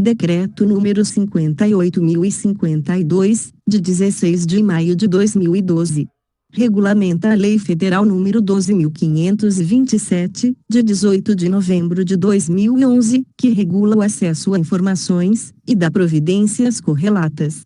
Decreto número 58.052, de 16 de maio de 2012. Regulamenta a Lei Federal número 12.527, de 18 de novembro de 2011, que regula o acesso a informações, e dá providências correlatas.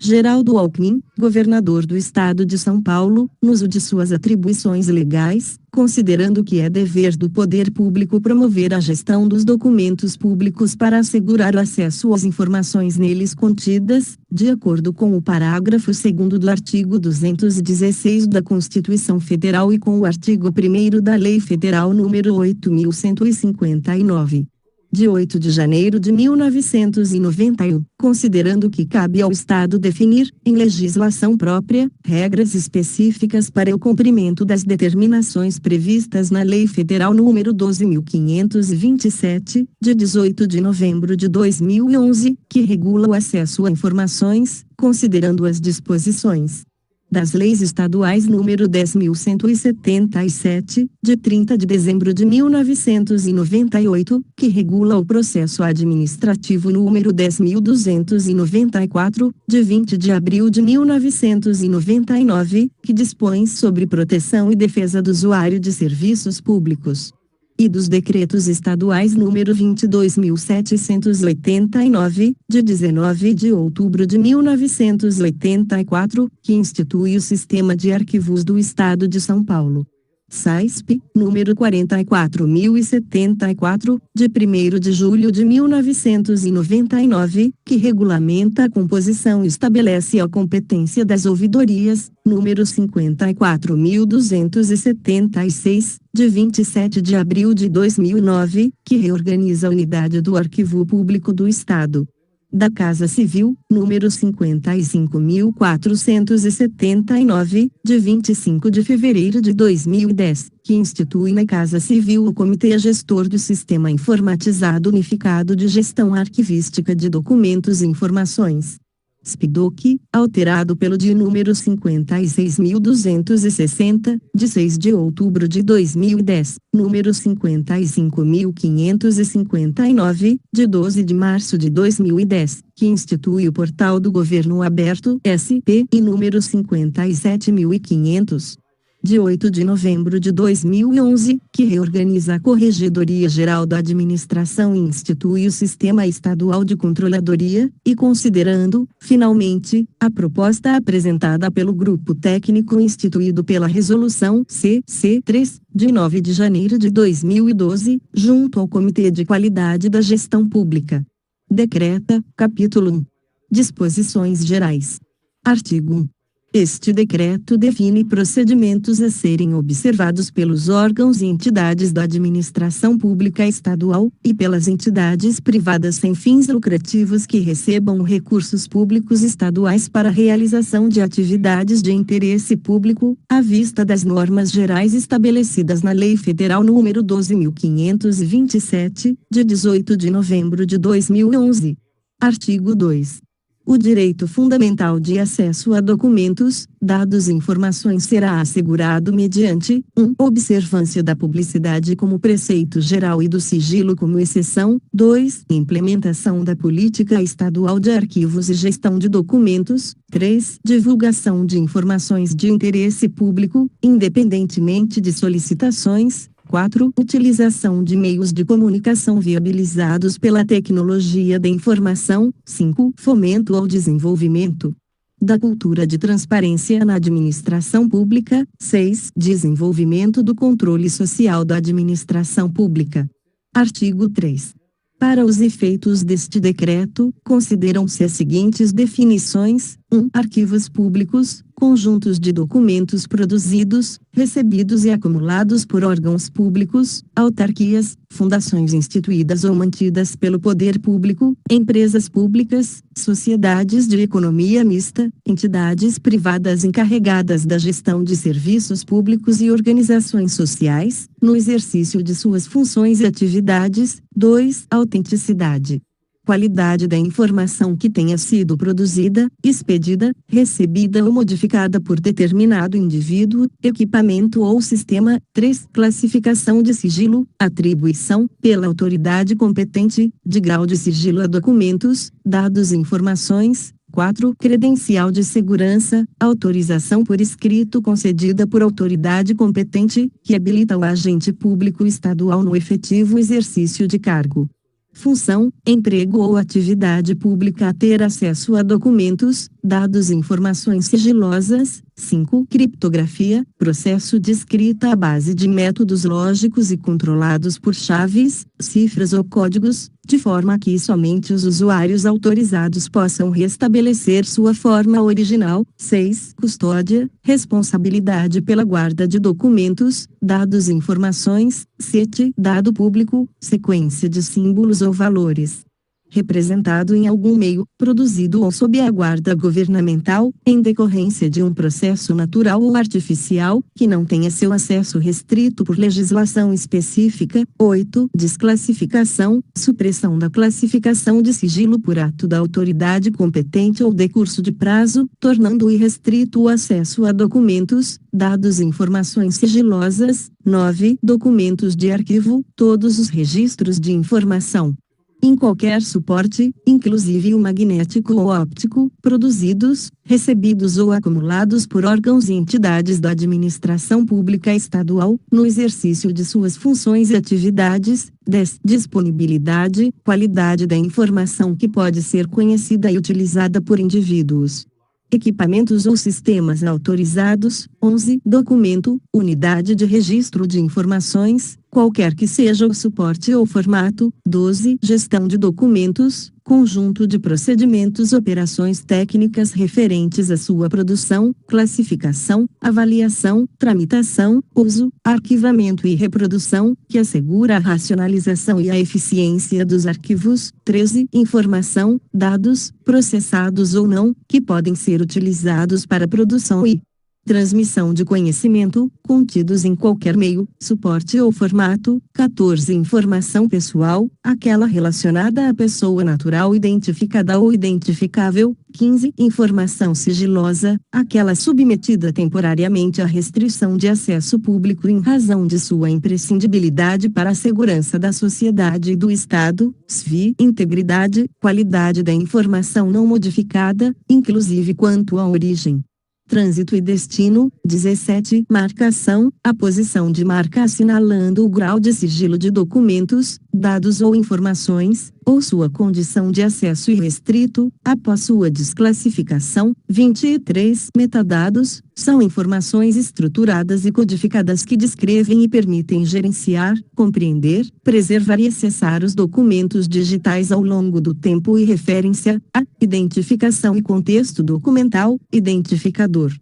Geraldo Alckmin, governador do Estado de São Paulo, no uso de suas atribuições legais, considerando que é dever do poder público promover a gestão dos documentos públicos para assegurar o acesso às informações neles contidas, de acordo com o parágrafo 2º do artigo 216 da Constituição Federal e com o artigo 1º da Lei Federal número 8.159. De 8 de janeiro de 1991, considerando que cabe ao Estado definir, em legislação própria, regras específicas para o cumprimento das determinações previstas na Lei Federal número 12.527, de 18 de novembro de 2011, que regula o acesso a informações, considerando as disposições das leis estaduais número 10.177, de 30 de dezembro de 1998, que regula o processo administrativo número 10.294, de 20 de abril de 1999, que dispõe sobre proteção e defesa do usuário de serviços públicos. E dos decretos estaduais número 22.789, de 19 de outubro de 1984, que institui o Sistema de Arquivos do Estado de São Paulo. SAISP, número 44.074, de 1º de julho de 1999, que regulamenta a composição e estabelece a competência das ouvidorias, número 54.276, de 27 de abril de 2009, que reorganiza a unidade do Arquivo Público do Estado. Da Casa Civil, número 55.479, de 25 de fevereiro de 2010, que institui na Casa Civil o Comitê Gestor do Sistema Informatizado Unificado de Gestão Arquivística de Documentos e Informações. SPDOC, alterado pelo de número 56.260, de 6 de outubro de 2010, número 55.559, de 12 de março de 2010, que institui o Portal do Governo Aberto, SP, e número 57.500. De 8 de novembro de 2011, que reorganiza a Corregedoria Geral da Administração e institui o Sistema Estadual de Controladoria, e considerando, finalmente, a proposta apresentada pelo Grupo Técnico instituído pela Resolução CC-3, de 9 de janeiro de 2012, junto ao Comitê de Qualidade da Gestão Pública. Decreta, capítulo 1. Disposições Gerais. Artigo 1. Este decreto define procedimentos a serem observados pelos órgãos e entidades da administração pública estadual, e pelas entidades privadas sem fins lucrativos que recebam recursos públicos estaduais para a realização de atividades de interesse público, à vista das normas gerais estabelecidas na Lei Federal número 12.527, de 18 de novembro de 2011. Artigo 2. O direito fundamental de acesso a documentos, dados e informações será assegurado mediante 1. Observância da publicidade como preceito geral e do sigilo como exceção. 2. Implementação da política estadual de arquivos e gestão de documentos. 3. Divulgação de informações de interesse público, independentemente de solicitações. 4. Utilização de meios de comunicação viabilizados pela tecnologia da informação. 5. Fomento ao desenvolvimento da cultura de transparência na administração pública. 6. Desenvolvimento do controle social da administração pública. Artigo 3. Para os efeitos deste decreto, consideram-se as seguintes definições: 1. Arquivos públicos, conjuntos de documentos produzidos, recebidos e acumulados por órgãos públicos, autarquias, fundações instituídas ou mantidas pelo poder público, empresas públicas, sociedades de economia mista, entidades privadas encarregadas da gestão de serviços públicos e organizações sociais, no exercício de suas funções e atividades. 2. Autenticidade. qualidade da informação que tenha sido produzida, expedida, recebida ou modificada por determinado indivíduo, equipamento ou sistema. 3. Classificação de sigilo, atribuição, pela autoridade competente, de grau de sigilo a documentos, dados e informações. 4. Credencial de segurança, autorização por escrito concedida por autoridade competente, que habilita o agente público estadual no efetivo exercício de cargo, função, emprego ou atividade pública a ter acesso a documentos, dados e informações sigilosas. 5. Criptografia, processo de escrita à base de métodos lógicos e controlados por chaves, cifras ou códigos, de forma que somente os usuários autorizados possam restabelecer sua forma original. 6. Custódia, responsabilidade pela guarda de documentos, dados e informações. 7. Dado público, sequência de símbolos ou valores, representado em algum meio, produzido ou sob a guarda governamental, em decorrência de um processo natural ou artificial, que não tenha seu acesso restrito por legislação específica. 8. Desclassificação, supressão da classificação de sigilo por ato da autoridade competente ou decurso de prazo, tornando irrestrito o acesso a documentos, dados e informações sigilosas. 9. Documentos de arquivo, todos os registros de informação, em qualquer suporte, inclusive o magnético ou óptico, produzidos, recebidos ou acumulados por órgãos e entidades da administração pública estadual, no exercício de suas funções e atividades. 10. Disponibilidade, qualidade da informação que pode ser conhecida e utilizada por indivíduos, equipamentos ou sistemas autorizados. 11. Documento, unidade de registro de informações, qualquer que seja o suporte ou formato. 12. Gestão de documentos, conjunto de procedimentos, operações técnicas referentes à sua produção, classificação, avaliação, tramitação, uso, arquivamento e reprodução, que assegura a racionalização e a eficiência dos arquivos. 13. Informação, dados, processados ou não, que podem ser utilizados para produção e transmissão de conhecimento, contidos em qualquer meio, suporte ou formato. 14. Informação pessoal, aquela relacionada à pessoa natural identificada ou identificável. 15. Informação sigilosa, aquela submetida temporariamente à restrição de acesso público em razão de sua imprescindibilidade para a segurança da sociedade e do Estado. SVI. Integridade, qualidade da informação não modificada, inclusive quanto à origem, trânsito e destino. 17. Marcação, a posição de marca assinalando o grau de sigilo de documentos, dados ou informações, ou sua condição de acesso irrestrito, após sua desclassificação. 23. Metadados, são informações estruturadas e codificadas que descrevem e permitem gerenciar, compreender, preservar e acessar os documentos digitais ao longo do tempo e referência a identificação e contexto documental, identificador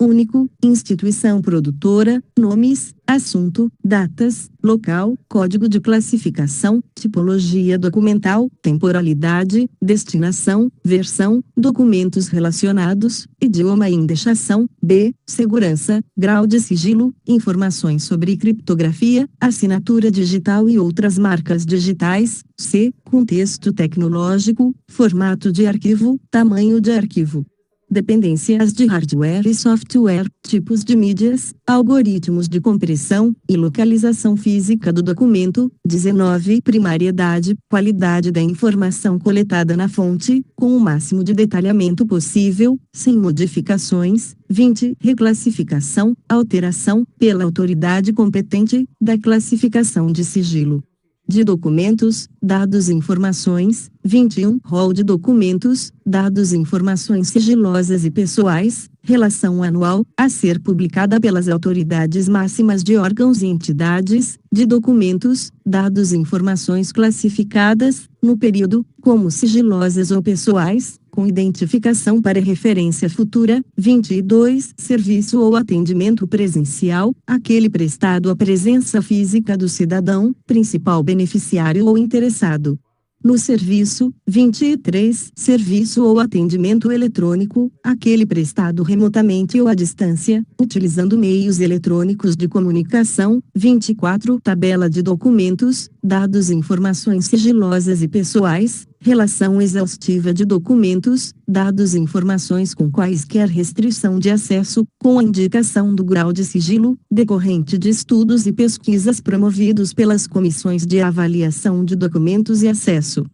único, instituição produtora, nomes, assunto, datas, local, código de classificação, tipologia documental, temporalidade, destinação, versão, documentos relacionados, idioma e indexação. B. Segurança, grau de sigilo, informações sobre criptografia, assinatura digital e outras marcas digitais. C. Contexto tecnológico, formato de arquivo, tamanho de arquivo, dependências de hardware e software, tipos de mídias, algoritmos de compressão e localização física do documento. 19. Primariedade, qualidade da informação coletada na fonte, com o máximo de detalhamento possível, sem modificações. 20. Reclassificação, alteração, pela autoridade competente, da classificação de sigilo de documentos, dados e informações. 21. Rol de documentos, dados e informações sigilosas e pessoais, relação anual, a ser publicada pelas autoridades máximas de órgãos e entidades, de documentos, dados e informações classificadas, no período, como sigilosas ou pessoais, com identificação para referência futura. 22. Serviço ou atendimento presencial, aquele prestado à presença física do cidadão, principal beneficiário ou interessado no serviço. 23. Serviço ou atendimento eletrônico, aquele prestado remotamente ou à distância, utilizando meios eletrônicos de comunicação. 24. Tabela de documentos, dados e informações sigilosas e pessoais, Relação exaustiva de documentos, dados e informações com quaisquer restrição de acesso, com a indicação do grau de sigilo, decorrente de estudos e pesquisas promovidos pelas comissões de avaliação de documentos e acesso.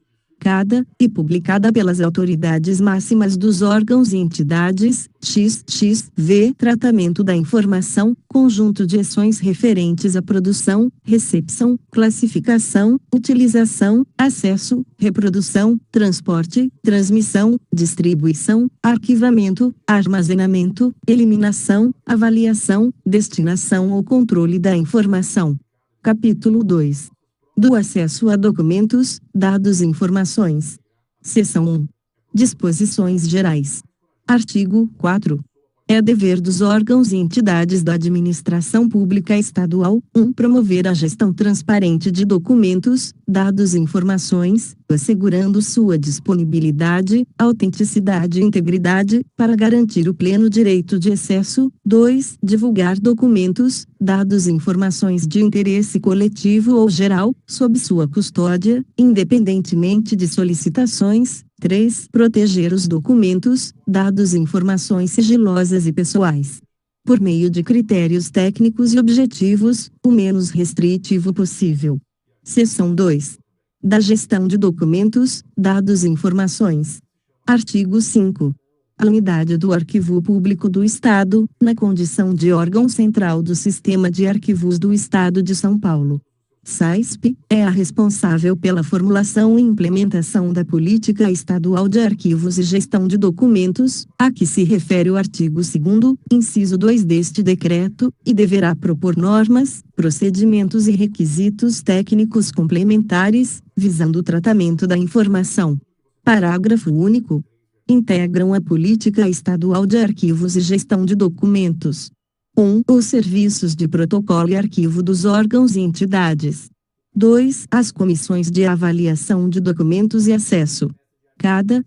E publicada pelas autoridades máximas dos órgãos e entidades, XXV. Tratamento da informação, conjunto de ações referentes à produção, recepção, classificação, utilização, acesso, reprodução, transporte, transmissão, distribuição, arquivamento, armazenamento, eliminação, avaliação, destinação ou controle da informação. Capítulo 2. Do acesso a documentos, dados e informações. Seção 1. Disposições gerais. Artigo 4. É dever dos órgãos e entidades da administração pública estadual, 1. Promover a gestão transparente de documentos, dados e informações, assegurando sua disponibilidade, autenticidade e integridade, para garantir o pleno direito de acesso. 2. Divulgar documentos, dados e informações de interesse coletivo ou geral, sob sua custódia, independentemente de solicitações. 3. Proteger os documentos, dados e informações sigilosas e pessoais, por meio de critérios técnicos e objetivos, o menos restritivo possível. Seção 2. Da gestão de documentos, dados e informações. Artigo 5. A unidade do Arquivo Público do Estado, na condição de órgão central do Sistema de Arquivos do Estado de São Paulo, SAISP, é a responsável pela formulação e implementação da Política Estadual de Arquivos e Gestão de Documentos, a que se refere o artigo 2º, inciso 2 deste decreto, e deverá propor normas, procedimentos e requisitos técnicos complementares, visando o tratamento da informação. Parágrafo único. Integram a Política Estadual de Arquivos e Gestão de Documentos: 1. Os serviços de protocolo e arquivo dos órgãos e entidades. 2. As comissões de avaliação de documentos e acesso,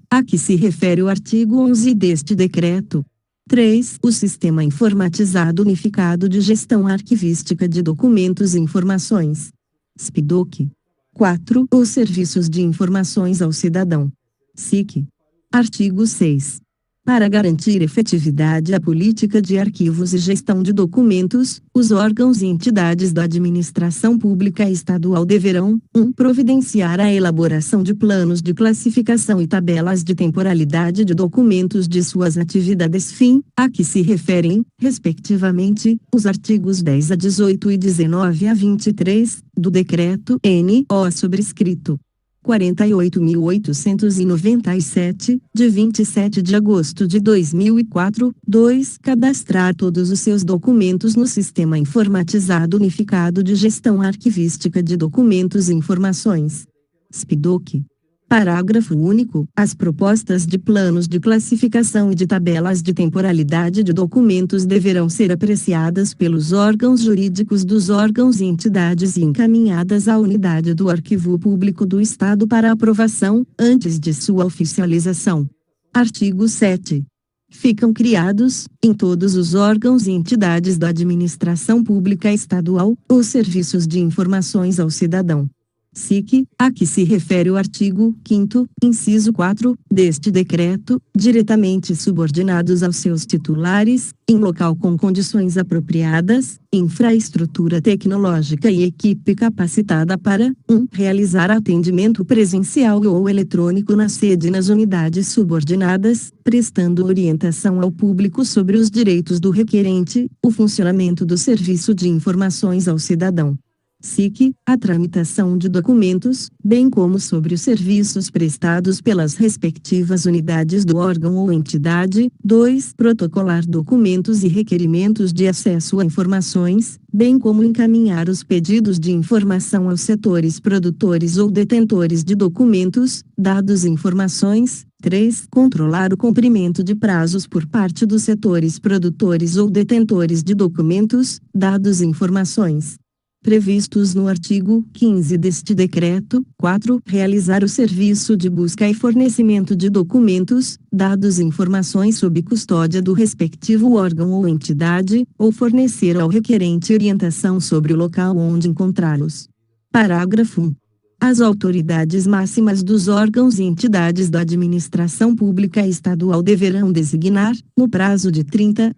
a que se refere o artigo 11 deste decreto. 3. O Sistema Informatizado Unificado de Gestão Arquivística de Documentos e Informações, SPIDOC. 4. Os Serviços de Informações ao Cidadão, SIC. Artigo 6. Para garantir efetividade à política de arquivos e gestão de documentos, os órgãos e entidades da administração pública estadual deverão: 1. Providenciar a elaboração de planos de classificação e tabelas de temporalidade de documentos de suas atividades fim, a que se referem, respectivamente, os artigos 10 a 18 e 19 a 23, do Decreto N.O. sobrescrito 48.897, de 27 de agosto de 2004. 2. Cadastrar todos os seus documentos no Sistema Informatizado Unificado de Gestão Arquivística de Documentos e Informações, SPIDOC. Parágrafo único. As propostas de planos de classificação e de tabelas de temporalidade de documentos deverão ser apreciadas pelos órgãos jurídicos dos órgãos e entidades e encaminhadas à unidade do Arquivo Público do Estado para aprovação, antes de sua oficialização. Artigo 7. Ficam criados, em todos os órgãos e entidades da administração pública estadual, os serviços de informações ao cidadão, SIC, a que se refere o artigo 5º, inciso 4, deste decreto, diretamente subordinados aos seus titulares, em local com condições apropriadas, infraestrutura tecnológica e equipe capacitada para: 1. Realizar atendimento presencial ou eletrônico na sede e nas unidades subordinadas, prestando orientação ao público sobre os direitos do requerente, o funcionamento do Serviço de Informações ao Cidadão, SIC, a tramitação de documentos, bem como sobre os serviços prestados pelas respectivas unidades do órgão ou entidade. 2. Protocolar documentos e requerimentos de acesso a informações, bem como encaminhar os pedidos de informação aos setores produtores ou detentores de documentos, dados e informações. 3. Controlar o cumprimento de prazos por parte dos setores produtores ou detentores de documentos, dados e informações previstos no artigo 15 deste decreto. 4. Realizar o serviço de busca e fornecimento de documentos, dados e informações sob custódia do respectivo órgão ou entidade, ou fornecer ao requerente orientação sobre o local onde encontrá-los. Parágrafo 1. As autoridades máximas dos órgãos e entidades da administração pública estadual deverão designar, no prazo de 30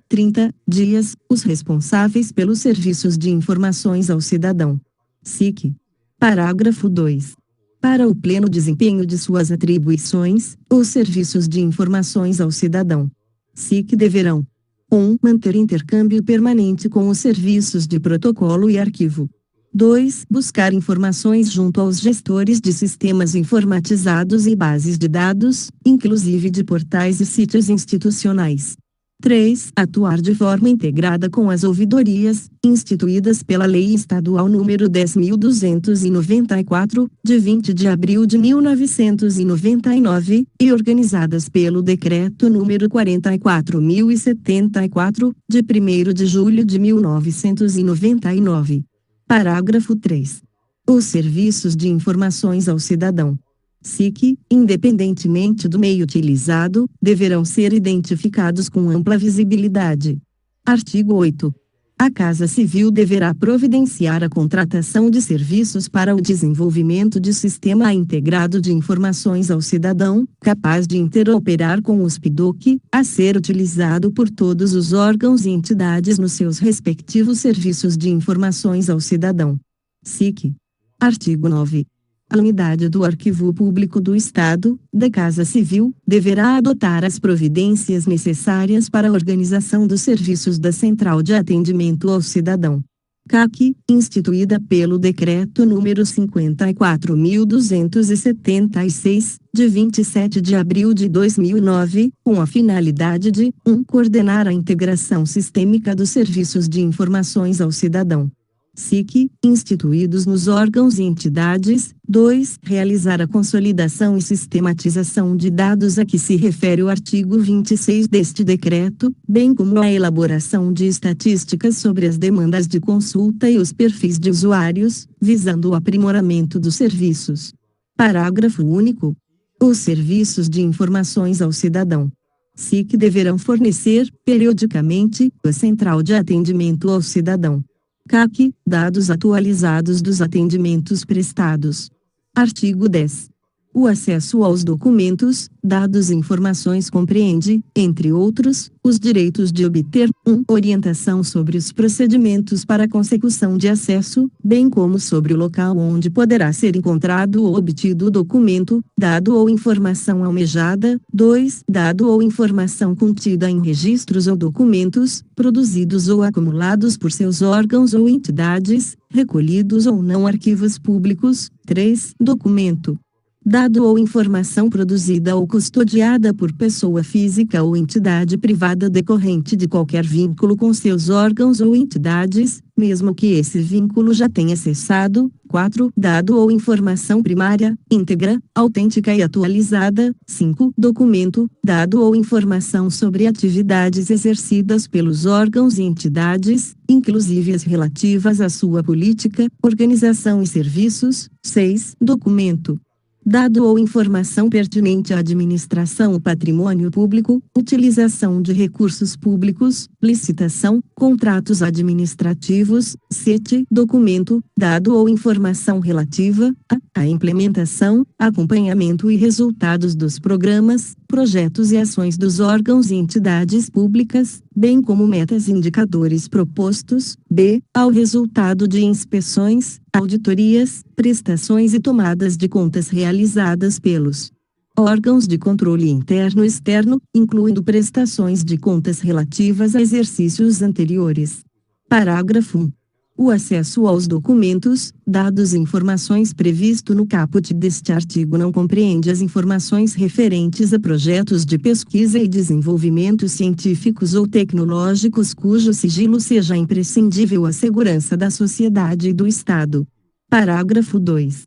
dias, os responsáveis pelos serviços de informações ao cidadão. SIC. Parágrafo 2. Para o pleno desempenho de suas atribuições, os serviços de informações ao cidadão SIC deverão 1. Manter intercâmbio permanente com os serviços de protocolo e arquivo. 2. Buscar informações junto aos gestores de sistemas informatizados e bases de dados, inclusive de portais e sítios institucionais. 3. Atuar de forma integrada com as ouvidorias, instituídas pela Lei Estadual nº 10.294, de 20 de abril de 1999, e organizadas pelo Decreto nº 44.074, de 1º de julho de 1999. Parágrafo 3. Os serviços de informações ao cidadão SIC, independentemente do meio utilizado, deverão ser identificados com ampla visibilidade. Artigo 8. A Casa Civil deverá providenciar a contratação de serviços para o desenvolvimento de sistema integrado de informações ao cidadão, capaz de interoperar com o SPIDOC, a ser utilizado por todos os órgãos e entidades nos seus respectivos serviços de informações ao cidadão. SIC. Artigo 9. A unidade do Arquivo Público do Estado, da Casa Civil, deverá adotar as providências necessárias para a organização dos serviços da Central de Atendimento ao Cidadão. CAC, instituída pelo Decreto nº 54.276, de 27 de abril de 2009, com a finalidade de 1. Coordenar a integração sistêmica dos serviços de informações ao cidadão SIC, instituídos nos órgãos e entidades. 2. Realizar a consolidação e sistematização de dados a que se refere o artigo 26 deste decreto, bem como a elaboração de estatísticas sobre as demandas de consulta e os perfis de usuários, visando o aprimoramento dos serviços. Parágrafo único. Os serviços de informações ao cidadão SIC deverão fornecer, periodicamente, à Central de Atendimento ao Cidadão CAC, dados atualizados dos atendimentos prestados. Artigo 10. O acesso aos documentos, dados e informações compreende, entre outros, os direitos de obter 1. Orientação sobre os procedimentos para a consecução de acesso, bem como sobre o local onde poderá ser encontrado ou obtido o documento, dado ou informação almejada. 2. Dado ou informação contida em registros ou documentos, produzidos ou acumulados por seus órgãos ou entidades, recolhidos ou não arquivos públicos. 3. Documento, dado ou informação produzida ou custodiada por pessoa física ou entidade privada decorrente de qualquer vínculo com seus órgãos ou entidades, mesmo que esse vínculo já tenha cessado. 4. Dado ou informação primária, íntegra, autêntica e atualizada. 5. Documento, dado ou informação sobre atividades exercidas pelos órgãos e entidades, inclusive as relativas à sua política, organização e serviços. 6. Documento, dado ou informação pertinente à administração ou patrimônio público, utilização de recursos públicos, licitação, contratos administrativos. 7. Documento, dado ou informação relativa à implementação, acompanhamento e resultados dos programas, projetos e ações dos órgãos e entidades públicas, bem como metas e indicadores propostos. B. Ao resultado de inspeções, auditorias, prestações e tomadas de contas realizadas pelos órgãos de controle interno e externo, incluindo prestações de contas relativas a exercícios anteriores. Parágrafo 1. O acesso aos documentos, dados e informações previsto no caput deste artigo não compreende as informações referentes a projetos de pesquisa e desenvolvimento científicos ou tecnológicos cujo sigilo seja imprescindível à segurança da sociedade e do Estado. Parágrafo 2.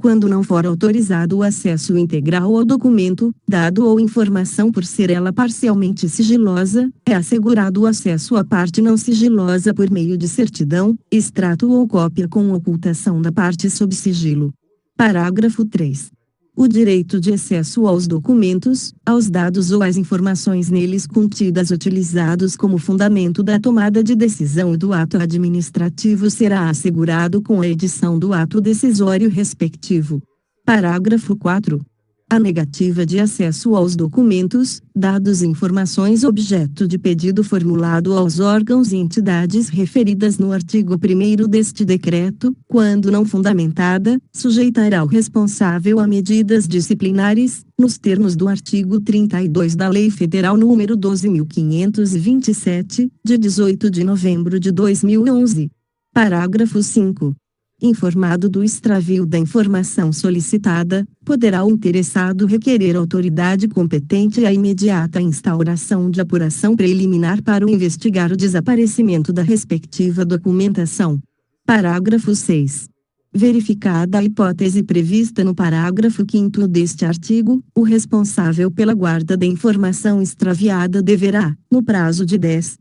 Quando não for autorizado o acesso integral ao documento, dado ou informação por ser ela parcialmente sigilosa, é assegurado o acesso à parte não sigilosa por meio de certidão, extrato ou cópia com ocultação da parte sob sigilo. Parágrafo 3. O direito de acesso aos documentos, aos dados ou às informações neles contidas utilizados como fundamento da tomada de decisão do ato administrativo será assegurado com a edição do ato decisório respectivo. Parágrafo 4. A negativa de acesso aos documentos, dados e informações objeto de pedido formulado aos órgãos e entidades referidas no artigo 1º deste decreto, quando não fundamentada, sujeitará o responsável a medidas disciplinares, nos termos do artigo 32 da Lei Federal nº 12.527, de 18 de novembro de 2011. Parágrafo 5. Informado do extravio da informação solicitada, poderá o interessado requerer à autoridade competente a imediata instauração de apuração preliminar para investigar o desaparecimento da respectiva documentação. Parágrafo 6. Verificada a hipótese prevista no parágrafo 5º deste artigo, o responsável pela guarda da informação extraviada deverá, no prazo de 10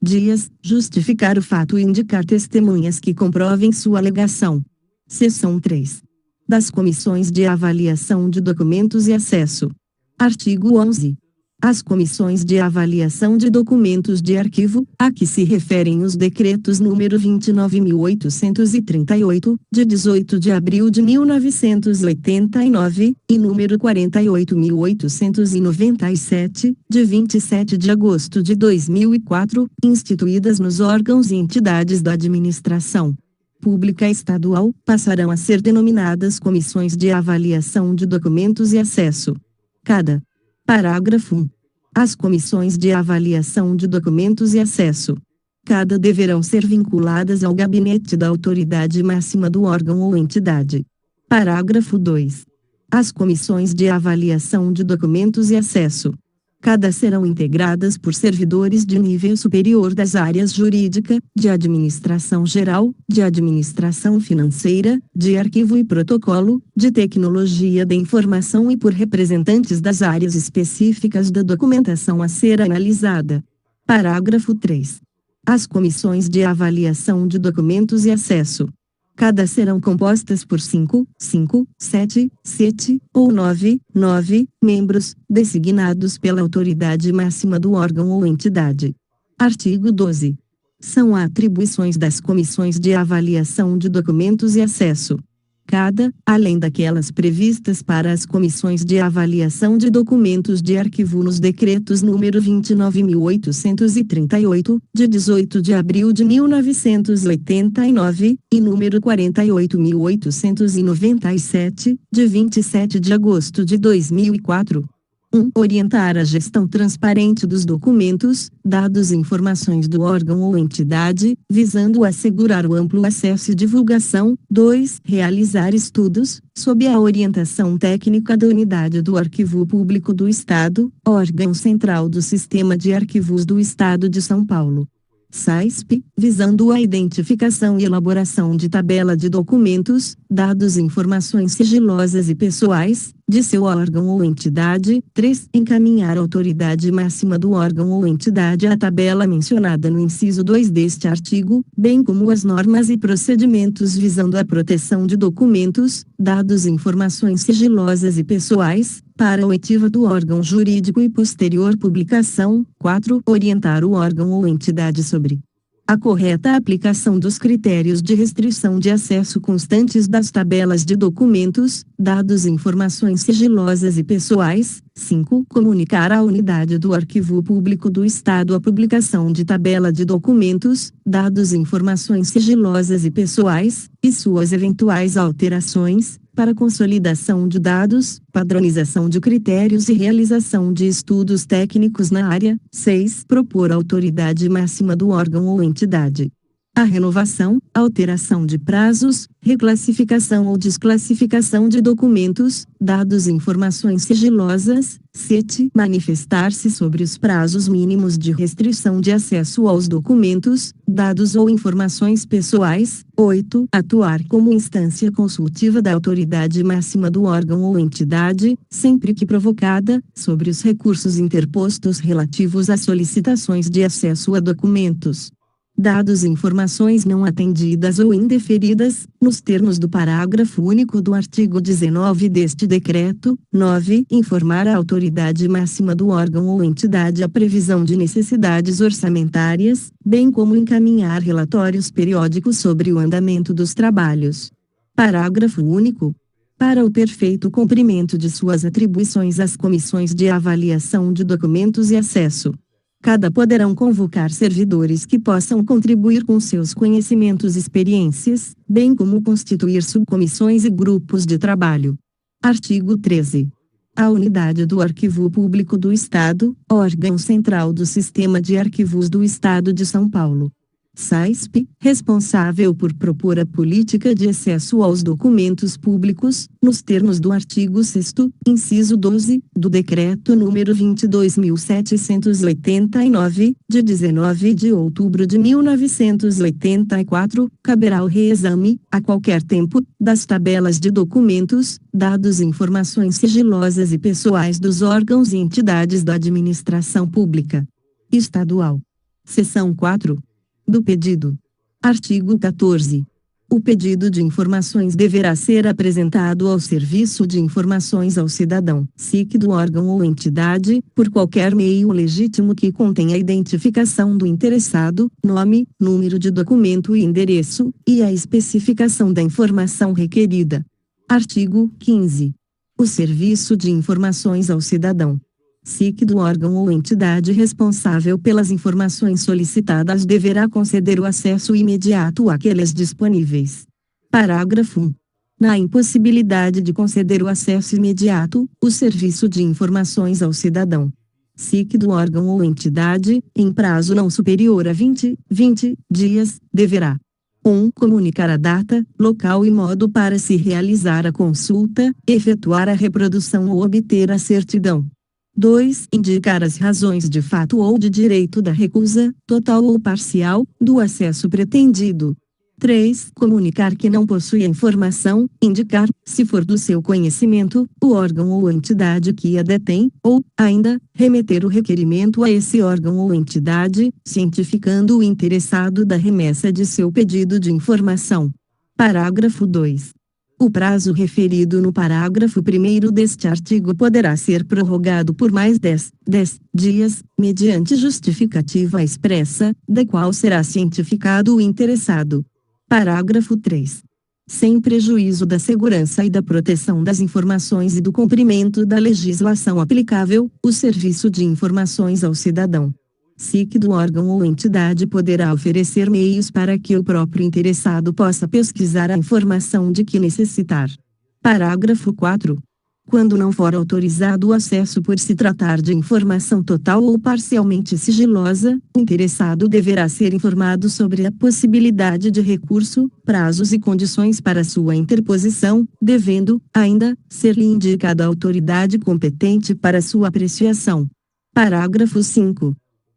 dias, justificar o fato e indicar testemunhas que comprovem sua alegação. Seção 3. Das Comissões de Avaliação de Documentos e Acesso. Artigo 11. As comissões de avaliação de documentos de arquivo, a que se referem os decretos número 29.838, de 18 de abril de 1989, e número 48.897, de 27 de agosto de 2004, instituídas nos órgãos e entidades da administração pública estadual, passarão a ser denominadas Comissões de Avaliação de Documentos e Acesso. Cada Parágrafo 1. As comissões de avaliação de documentos e acesso. Cada deverão ser vinculadas ao gabinete da autoridade máxima do órgão ou entidade. Parágrafo 2. As comissões de avaliação de documentos e acesso. Cada serão integradas por servidores de nível superior das áreas jurídica, de administração geral, de administração financeira, de arquivo e protocolo, de tecnologia da informação e por representantes das áreas específicas da documentação a ser analisada. Parágrafo 3. As comissões de avaliação de documentos e acesso. Cada serão compostas por 5, 7 ou 9 membros, designados pela autoridade máxima do órgão ou entidade. Artigo 12. São atribuições das comissões de avaliação de documentos e acesso. Cada, além daquelas previstas para as comissões de avaliação de documentos de arquivo nos decretos número 29.838, de 18 de abril de 1989, e número 48.897, de 27 de agosto de 2004. 1. Orientar a gestão transparente dos documentos, dados e informações do órgão ou entidade, visando assegurar o amplo acesso e divulgação. 2. Realizar estudos, sob a orientação técnica da Unidade do Arquivo Público do Estado, órgão central do Sistema de Arquivos do Estado de São Paulo. SAISP, visando a identificação e elaboração de tabela de documentos, dados e informações sigilosas e pessoais, de seu órgão ou entidade. 3. Encaminhar à autoridade máxima do órgão ou entidade a tabela mencionada no inciso 2 deste artigo, bem como as normas e procedimentos visando a proteção de documentos, dados e informações sigilosas e pessoais, para a oitiva do órgão jurídico e posterior publicação. 4. Orientar o órgão ou entidade sobre a correta aplicação dos critérios de restrição de acesso constantes das tabelas de documentos, dados e informações sigilosas e pessoais. 5. Comunicar à Unidade do Arquivo Público do Estado a publicação de tabela de documentos, dados e informações sigilosas e pessoais, e suas eventuais alterações, para consolidação de dados, padronização de critérios e realização de estudos técnicos na área. 6. Propor à autoridade máxima do órgão ou entidade a renovação, alteração de prazos, reclassificação ou desclassificação de documentos, dados e informações sigilosas. 7. Manifestar-se sobre os prazos mínimos de restrição de acesso aos documentos, dados ou informações pessoais. 8. Atuar como instância consultiva da autoridade máxima do órgão ou entidade, sempre que provocada, sobre os recursos interpostos relativos a solicitações de acesso a documentos, dados e informações não atendidas ou indeferidas, nos termos do parágrafo único do artigo 19 deste decreto. 9. Informar a autoridade máxima do órgão ou entidade a previsão de necessidades orçamentárias, bem como encaminhar relatórios periódicos sobre o andamento dos trabalhos. Parágrafo único. Para o perfeito cumprimento de suas atribuições, as comissões de avaliação de documentos e acesso cada poderão convocar servidores que possam contribuir com seus conhecimentos e experiências, bem como constituir subcomissões e grupos de trabalho. Artigo 13. A Unidade do Arquivo Público do Estado, órgão central do Sistema de Arquivos do Estado de São Paulo. SAISP, responsável por propor a política de acesso aos documentos públicos, nos termos do artigo 6º, inciso 12, do Decreto nº 22.789, de 19 de outubro de 1984, caberá o reexame, a qualquer tempo, das tabelas de documentos, dados e informações sigilosas e pessoais dos órgãos e entidades da administração pública estadual. Seção 4. Do pedido. Artigo 14. O pedido de informações deverá ser apresentado ao Serviço de Informações ao Cidadão, SIC do órgão ou entidade, por qualquer meio legítimo que contenha a identificação do interessado, nome, número de documento e endereço, e a especificação da informação requerida. Artigo 15. O Serviço de Informações ao Cidadão, SIC do órgão ou entidade responsável pelas informações solicitadas deverá conceder o acesso imediato àquelas disponíveis. Parágrafo 1. Na impossibilidade de conceder o acesso imediato, o Serviço de Informações ao Cidadão, SIC do órgão ou entidade, em prazo não superior a 20 dias, deverá 1. Comunicar a data, local e modo para se realizar a consulta, efetuar a reprodução ou obter a certidão. 2. Indicar as razões de fato ou de direito da recusa, total ou parcial, do acesso pretendido. 3. Comunicar que não possui a informação, indicar, se for do seu conhecimento, o órgão ou entidade que a detém, ou, ainda, remeter o requerimento a esse órgão ou entidade, cientificando o interessado da remessa de seu pedido de informação. Parágrafo 2. O prazo referido no parágrafo 1º deste artigo poderá ser prorrogado por mais 10 dias, mediante justificativa expressa, da qual será cientificado o interessado. Parágrafo 3. Sem prejuízo da segurança e da proteção das informações e do cumprimento da legislação aplicável, o Serviço de Informações ao Cidadão, SIC do órgão ou entidade poderá oferecer meios para que o próprio interessado possa pesquisar a informação de que necessitar. Parágrafo 4. Quando não for autorizado o acesso por se tratar de informação total ou parcialmente sigilosa, o interessado deverá ser informado sobre a possibilidade de recurso, prazos e condições para sua interposição, devendo, ainda, ser-lhe indicada a autoridade competente para sua apreciação. Parágrafo 5.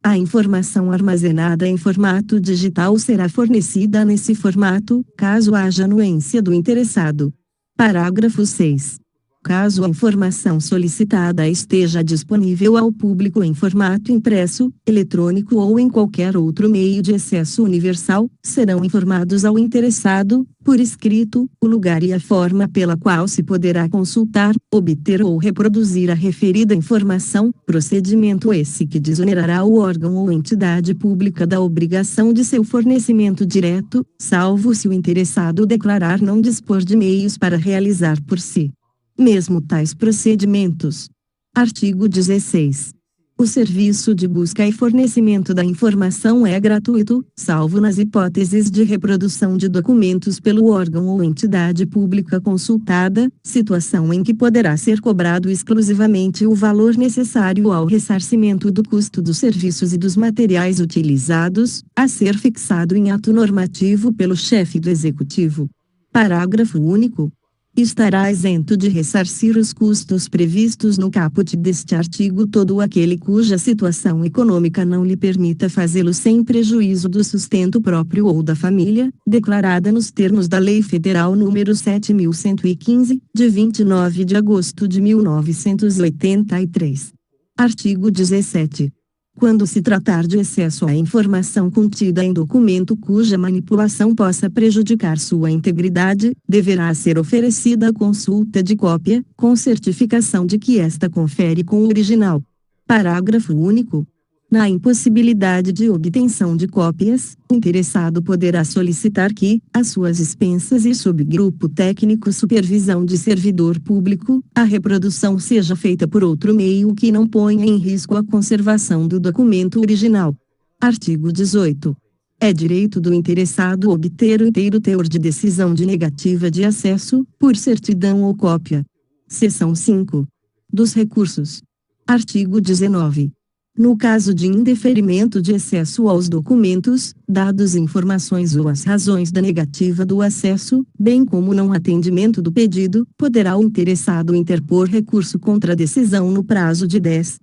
A informação armazenada em formato digital será fornecida nesse formato, caso haja anuência do interessado. Parágrafo 6. Caso a informação solicitada esteja disponível ao público em formato impresso, eletrônico ou em qualquer outro meio de acesso universal, serão informados ao interessado, por escrito, o lugar e a forma pela qual se poderá consultar, obter ou reproduzir a referida informação, procedimento esse que desonerará o órgão ou entidade pública da obrigação de seu fornecimento direto, salvo se o interessado declarar não dispor de meios para realizar por si mesmo tais procedimentos. Artigo 16. O serviço de busca e fornecimento da informação é gratuito, salvo nas hipóteses de reprodução de documentos pelo órgão ou entidade pública consultada, situação em que poderá ser cobrado exclusivamente o valor necessário ao ressarcimento do custo dos serviços e dos materiais utilizados, a ser fixado em ato normativo pelo chefe do Executivo. Parágrafo único. Estará isento de ressarcir os custos previstos no caput deste artigo todo aquele cuja situação econômica não lhe permita fazê-lo sem prejuízo do sustento próprio ou da família, declarada nos termos da Lei Federal nº 7.115, de 29 de agosto de 1983. Artigo 17. Quando se tratar de acesso à informação contida em documento cuja manipulação possa prejudicar sua integridade, deverá ser oferecida a consulta de cópia, com certificação de que esta confere com o original. Parágrafo único. Na impossibilidade de obtenção de cópias, o interessado poderá solicitar que, às suas expensas e sob grupo técnico supervisão de servidor público, a reprodução seja feita por outro meio que não ponha em risco a conservação do documento original. Artigo 18. É direito do interessado obter o inteiro teor de decisão de negativa de acesso, por certidão ou cópia. Seção 5. Dos recursos. Artigo 19. No caso de indeferimento de acesso aos documentos, dados, informações ou as razões da negativa do acesso, bem como não atendimento do pedido, poderá o interessado interpor recurso contra a decisão no prazo de 10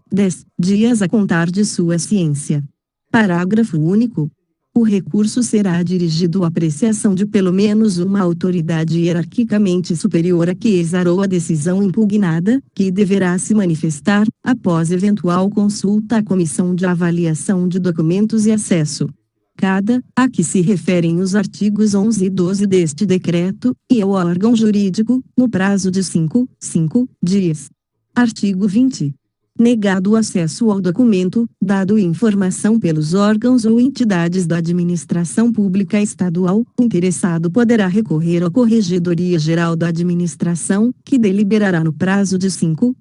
dias a contar de sua ciência. Parágrafo único. O recurso será dirigido à apreciação de pelo menos uma autoridade hierarquicamente superior a que exarou a decisão impugnada, que deverá se manifestar, após eventual consulta à Comissão de Avaliação de Documentos e Acesso. Cada, a que se referem os artigos 11 e 12 deste decreto, e ao órgão jurídico, no prazo de 5 dias. Artigo 20. Negado o acesso ao documento, dado informação pelos órgãos ou entidades da administração pública estadual, o interessado poderá recorrer à Corregedoria Geral da Administração, que deliberará no prazo de 5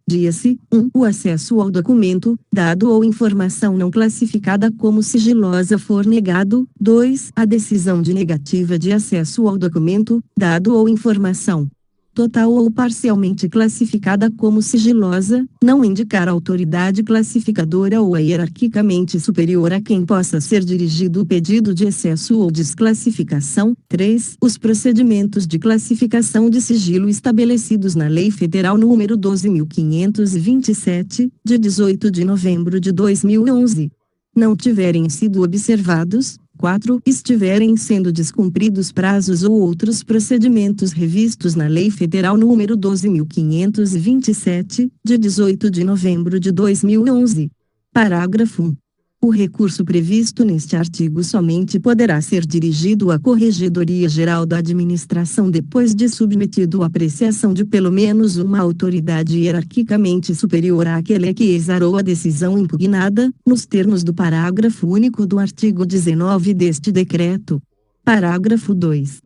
dias se 1. O acesso ao documento, dado ou informação não classificada como sigilosa for negado, 2. A decisão de negativa de acesso ao documento, dado ou informação total ou parcialmente classificada como sigilosa, não indicar a autoridade classificadora ou a hierarquicamente superior a quem possa ser dirigido o pedido de excesso ou desclassificação. 3. Os procedimentos de classificação de sigilo estabelecidos na Lei Federal nº 12.527, de 18 de novembro de 2011, não tiverem sido observados. 4. Estiverem sendo descumpridos prazos ou outros procedimentos revistos na Lei Federal nº 12.527, de 18 de novembro de 2011. Parágrafo 1. O recurso previsto neste artigo somente poderá ser dirigido à Corregedoria Geral da Administração depois de submetido à apreciação de pelo menos uma autoridade hierarquicamente superior àquele que exarou a decisão impugnada, nos termos do parágrafo único do artigo 19 deste decreto. Parágrafo 2.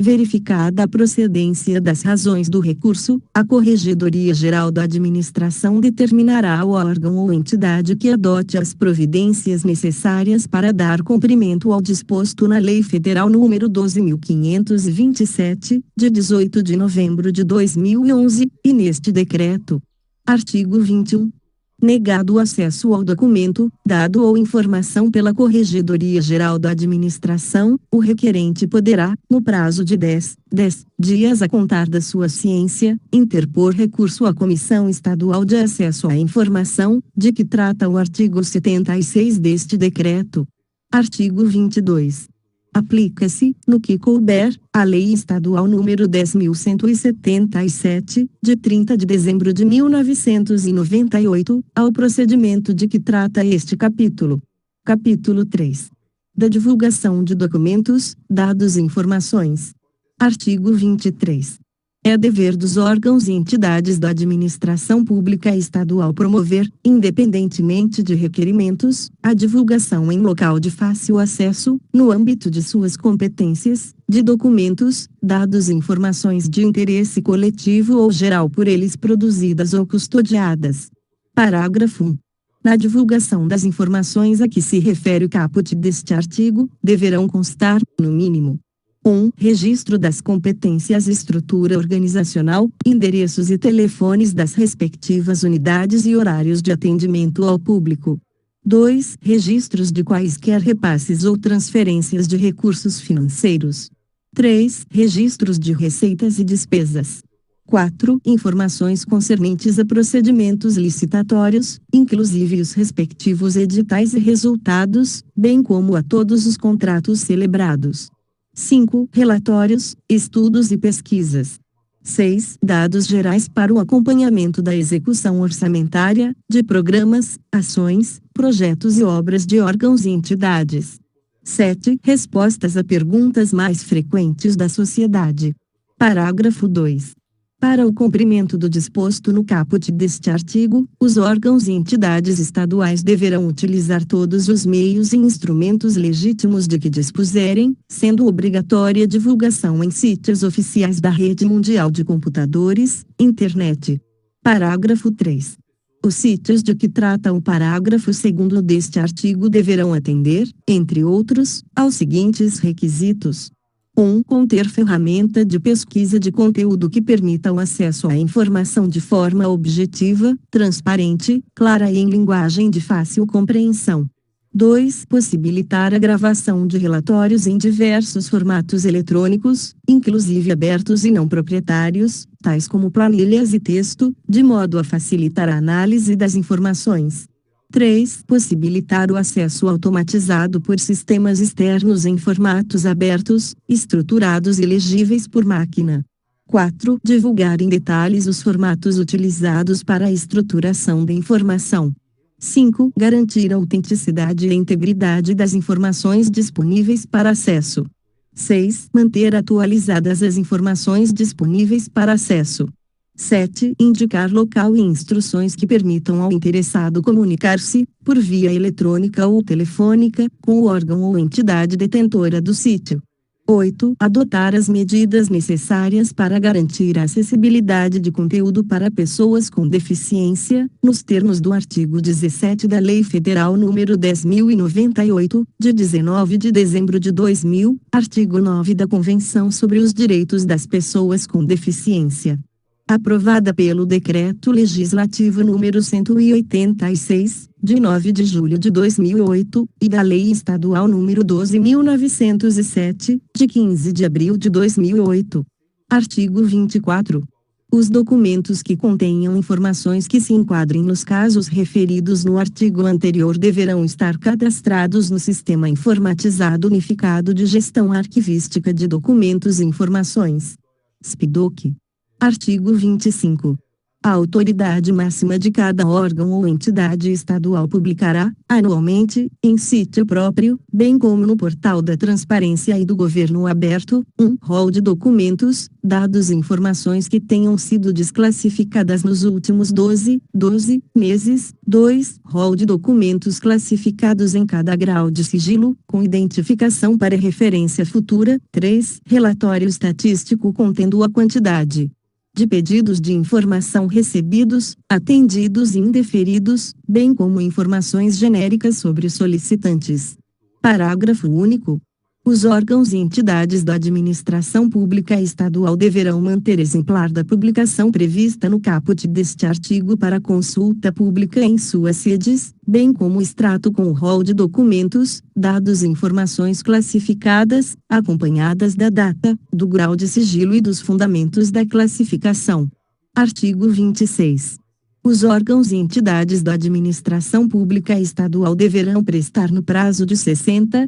Verificada a procedência das razões do recurso, a Corregedoria Geral da Administração determinará ao órgão ou entidade que adote as providências necessárias para dar cumprimento ao disposto na Lei Federal nº 12.527, de 18 de novembro de 2011, e neste decreto. Artigo 21. Negado o acesso ao documento, dado ou informação pela Corregedoria Geral da Administração, o requerente poderá, no prazo de 10 dias a contar da sua ciência, interpor recurso à Comissão Estadual de Acesso à Informação, de que trata o artigo 76 deste decreto. Artigo 22. Aplica-se, no que couber, a Lei Estadual nº 10.177, de 30 de dezembro de 1998, ao procedimento de que trata este capítulo. Capítulo 3. Da divulgação de documentos, dados e informações. Artigo 23. É dever dos órgãos e entidades da administração pública estadual promover, independentemente de requerimentos, a divulgação em local de fácil acesso, no âmbito de suas competências, de documentos, dados e informações de interesse coletivo ou geral por eles produzidas ou custodiadas. Parágrafo 1. Na divulgação das informações a que se refere o caput deste artigo, deverão constar, no mínimo, 1. Registro das competências e estrutura organizacional, endereços e telefones das respectivas unidades e horários de atendimento ao público. 2. Registros de quaisquer repasses ou transferências de recursos financeiros. 3. Registros de receitas e despesas. 4. Informações concernentes a procedimentos licitatórios, inclusive os respectivos editais e resultados, bem como a todos os contratos celebrados. 5. Relatórios, estudos e pesquisas. 6. Dados gerais para o acompanhamento da execução orçamentária, de programas, ações, projetos e obras de órgãos e entidades. 7. Respostas a perguntas mais frequentes da sociedade. Parágrafo 2. Para o cumprimento do disposto no caput deste artigo, os órgãos e entidades estaduais deverão utilizar todos os meios e instrumentos legítimos de que dispuserem, sendo obrigatória a divulgação em sítios oficiais da Rede Mundial de Computadores, Internet. Parágrafo 3. Os sítios de que trata o parágrafo 2º deste artigo deverão atender, entre outros, aos seguintes requisitos. 1. Conter ferramenta de pesquisa de conteúdo que permita o acesso à informação de forma objetiva, transparente, clara e em linguagem de fácil compreensão. 2. Possibilitar a gravação de relatórios em diversos formatos eletrônicos, inclusive abertos e não proprietários, tais como planilhas e texto, de modo a facilitar a análise das informações. 3. Possibilitar o acesso automatizado por sistemas externos em formatos abertos, estruturados e legíveis por máquina. 4. Divulgar em detalhes os formatos utilizados para a estruturação da informação. 5. Garantir a autenticidade e a integridade das informações disponíveis para acesso. 6. Manter atualizadas as informações disponíveis para acesso. 7. Indicar local e instruções que permitam ao interessado comunicar-se, por via eletrônica ou telefônica, com o órgão ou entidade detentora do sítio. 8. Adotar as medidas necessárias para garantir a acessibilidade de conteúdo para pessoas com deficiência, nos termos do artigo 17 da Lei Federal nº 10.098, de 19 de dezembro de 2000, artigo 9 da Convenção sobre os Direitos das Pessoas com Deficiência. Aprovada pelo Decreto Legislativo nº 186, de 9 de julho de 2008, e da Lei Estadual nº 12.907, de 15 de abril de 2008. Artigo 24. Os documentos que contenham informações que se enquadrem nos casos referidos no artigo anterior deverão estar cadastrados no Sistema Informatizado Unificado de Gestão Arquivística de Documentos e Informações. SPIDOC. Artigo 25. A autoridade máxima de cada órgão ou entidade estadual publicará, anualmente, em sítio próprio, bem como no portal da Transparência e do Governo Aberto, um rol de documentos, dados e informações que tenham sido desclassificadas nos últimos 12 meses. 2. Rol de documentos classificados em cada grau de sigilo, com identificação para referência futura. 3. Relatório estatístico contendo a quantidade de pedidos de informação recebidos, atendidos e indeferidos, bem como informações genéricas sobre os solicitantes. Parágrafo único. Os órgãos e entidades da administração pública estadual deverão manter exemplar da publicação prevista no caput deste artigo para consulta pública em suas sedes, bem como extrato com o rol de documentos, dados e informações classificadas, acompanhadas da data, do grau de sigilo e dos fundamentos da classificação. Artigo 26. Os órgãos e entidades da administração pública estadual deverão prestar no prazo de 60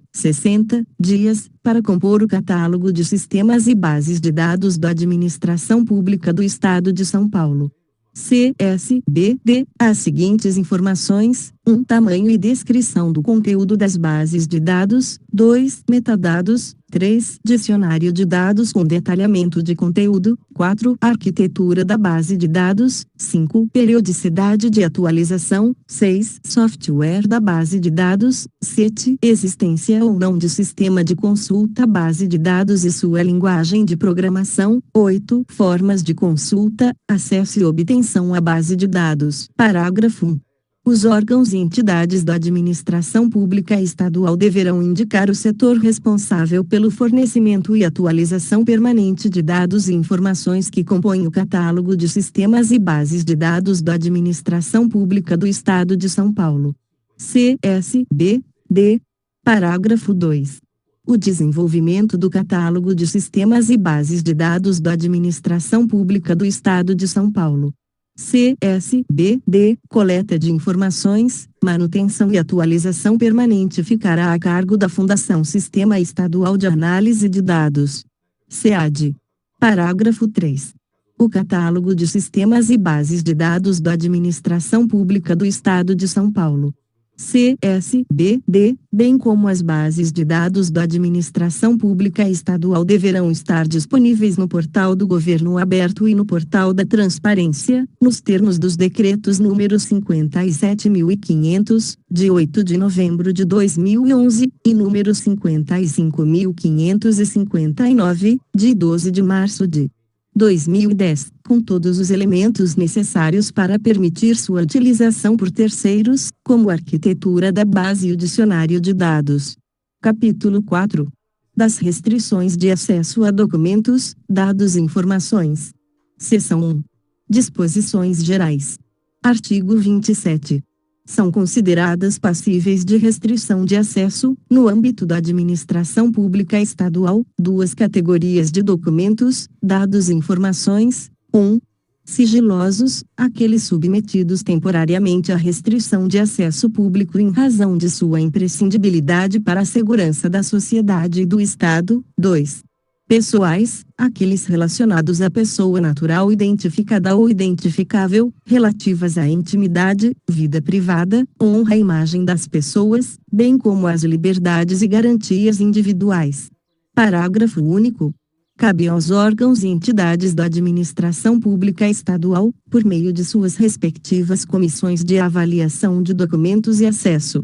dias, para compor o catálogo de sistemas e bases de dados da administração pública do Estado de São Paulo. CSBD, as seguintes informações: 1. Tamanho e descrição do conteúdo das bases de dados. 2. Metadados. 3. Dicionário de dados com detalhamento de conteúdo. 4. Arquitetura da base de dados. 5. Periodicidade de atualização. 6. Software da base de dados. 7. Existência ou não de sistema de consulta à base de dados e sua linguagem de programação. 8. Formas de consulta, acesso e obtenção à base de dados. Parágrafo 1. Os órgãos e entidades da administração pública estadual deverão indicar o setor responsável pelo fornecimento e atualização permanente de dados e informações que compõem o catálogo de sistemas e bases de dados da administração pública do Estado de São Paulo. CSBD. Parágrafo 2. O desenvolvimento do catálogo de sistemas e bases de dados da administração pública do Estado de São Paulo. CSBD, coleta de informações, manutenção e atualização permanente ficará a cargo da Fundação Sistema Estadual de Análise de Dados. SEAD. Parágrafo 3. O catálogo de sistemas e bases de dados da Administração Pública do Estado de São Paulo. CSBD, bem como as bases de dados da administração pública estadual deverão estar disponíveis no portal do Governo Aberto e no portal da Transparência, nos termos dos decretos número 57.500, de 8 de novembro de 2011, e número 55.559, de 12 de março de 2010, com todos os elementos necessários para permitir sua utilização por terceiros, como a arquitetura da base e o dicionário de dados. Capítulo 4. Das restrições de acesso a documentos, dados e informações. Seção 1. Disposições gerais. Artigo 27. São consideradas passíveis de restrição de acesso, no âmbito da administração pública estadual, duas categorias de documentos, dados e informações: 1. Sigilosos, aqueles submetidos temporariamente à restrição de acesso público em razão de sua imprescindibilidade para a segurança da sociedade e do Estado. 2. Pessoais, aqueles relacionados à pessoa natural identificada ou identificável, relativas à intimidade, vida privada, honra e imagem das pessoas, bem como às liberdades e garantias individuais. Parágrafo único. Cabe aos órgãos e entidades da administração pública estadual, por meio de suas respectivas comissões de avaliação de documentos e acesso,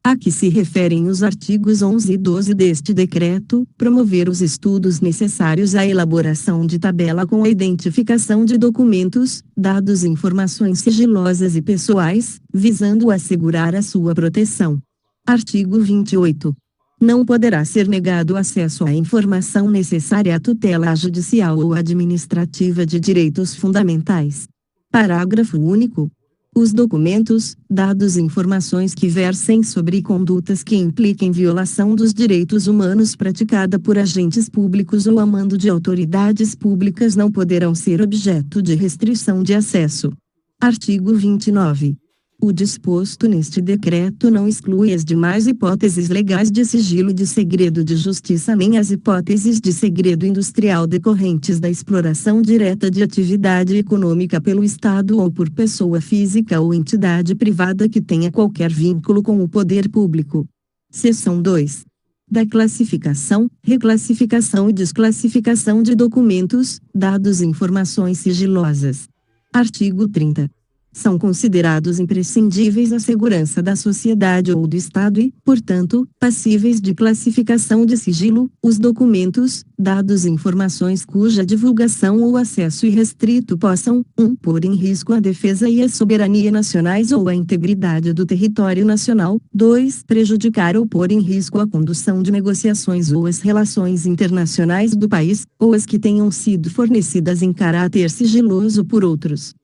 a que se referem os artigos 11 e 12 deste decreto, promover os estudos necessários à elaboração de tabela com a identificação de documentos, dados e informações sigilosas e pessoais, visando assegurar a sua proteção. Artigo 28. Não poderá ser negado acesso à informação necessária à tutela judicial ou administrativa de direitos fundamentais. Parágrafo único. Os documentos, dados e informações que versem sobre condutas que impliquem violação dos direitos humanos praticada por agentes públicos ou a mando de autoridades públicas não poderão ser objeto de restrição de acesso. Artigo 29. O disposto neste decreto não exclui as demais hipóteses legais de sigilo e de segredo de justiça nem as hipóteses de segredo industrial decorrentes da exploração direta de atividade econômica pelo Estado ou por pessoa física ou entidade privada que tenha qualquer vínculo com o poder público. Seção 2. Da classificação, reclassificação e desclassificação de documentos, dados e informações sigilosas. Artigo 30. São considerados imprescindíveis à segurança da sociedade ou do Estado e, portanto, passíveis de classificação de sigilo, os documentos, dados e informações cuja divulgação ou acesso irrestrito possam: 1. Pôr em risco a defesa e a soberania nacionais ou a integridade do território nacional; 2. Prejudicar ou pôr em risco a condução de negociações ou as relações internacionais do país, ou as que tenham sido fornecidas em caráter sigiloso por outros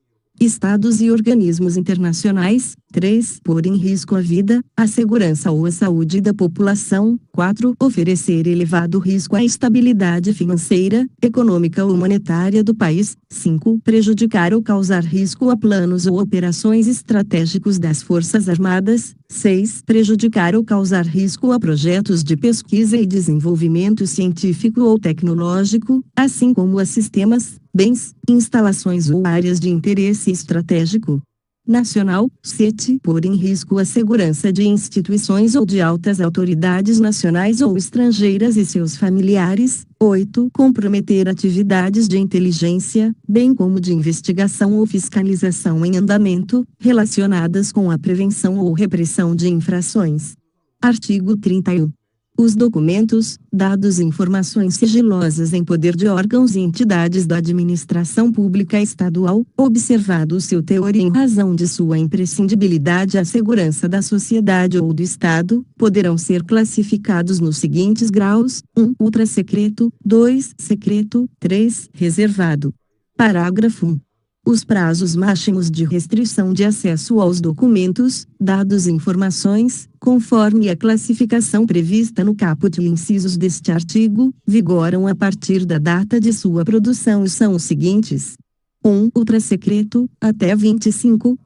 Estados e organismos internacionais; 3. Pôr em risco a vida, a segurança ou a saúde da população; 4. Oferecer elevado risco à estabilidade financeira, econômica ou monetária do país; 5. Prejudicar ou causar risco a planos ou operações estratégicos das Forças Armadas; 6. Prejudicar ou causar risco a projetos de pesquisa e desenvolvimento científico ou tecnológico, assim como a sistemas, bens, instalações ou áreas de interesse estratégico nacional; 7. Pôr em risco a segurança de instituições ou de altas autoridades nacionais ou estrangeiras e seus familiares; 8. Comprometer atividades de inteligência, bem como de investigação ou fiscalização em andamento, relacionadas com a prevenção ou repressão de infrações. Artigo 31. Os documentos, dados e informações sigilosas em poder de órgãos e entidades da administração pública estadual, observado o seu teor e em razão de sua imprescindibilidade à segurança da sociedade ou do Estado, poderão ser classificados nos seguintes graus: 1. Ultrasecreto; 2. Secreto; 3. Reservado. Parágrafo 1. Os prazos máximos de restrição de acesso aos documentos, dados e informações, conforme a classificação prevista no caput e incisos deste artigo, vigoram a partir da data de sua produção e são os seguintes: 1. Ultrasecreto, até 25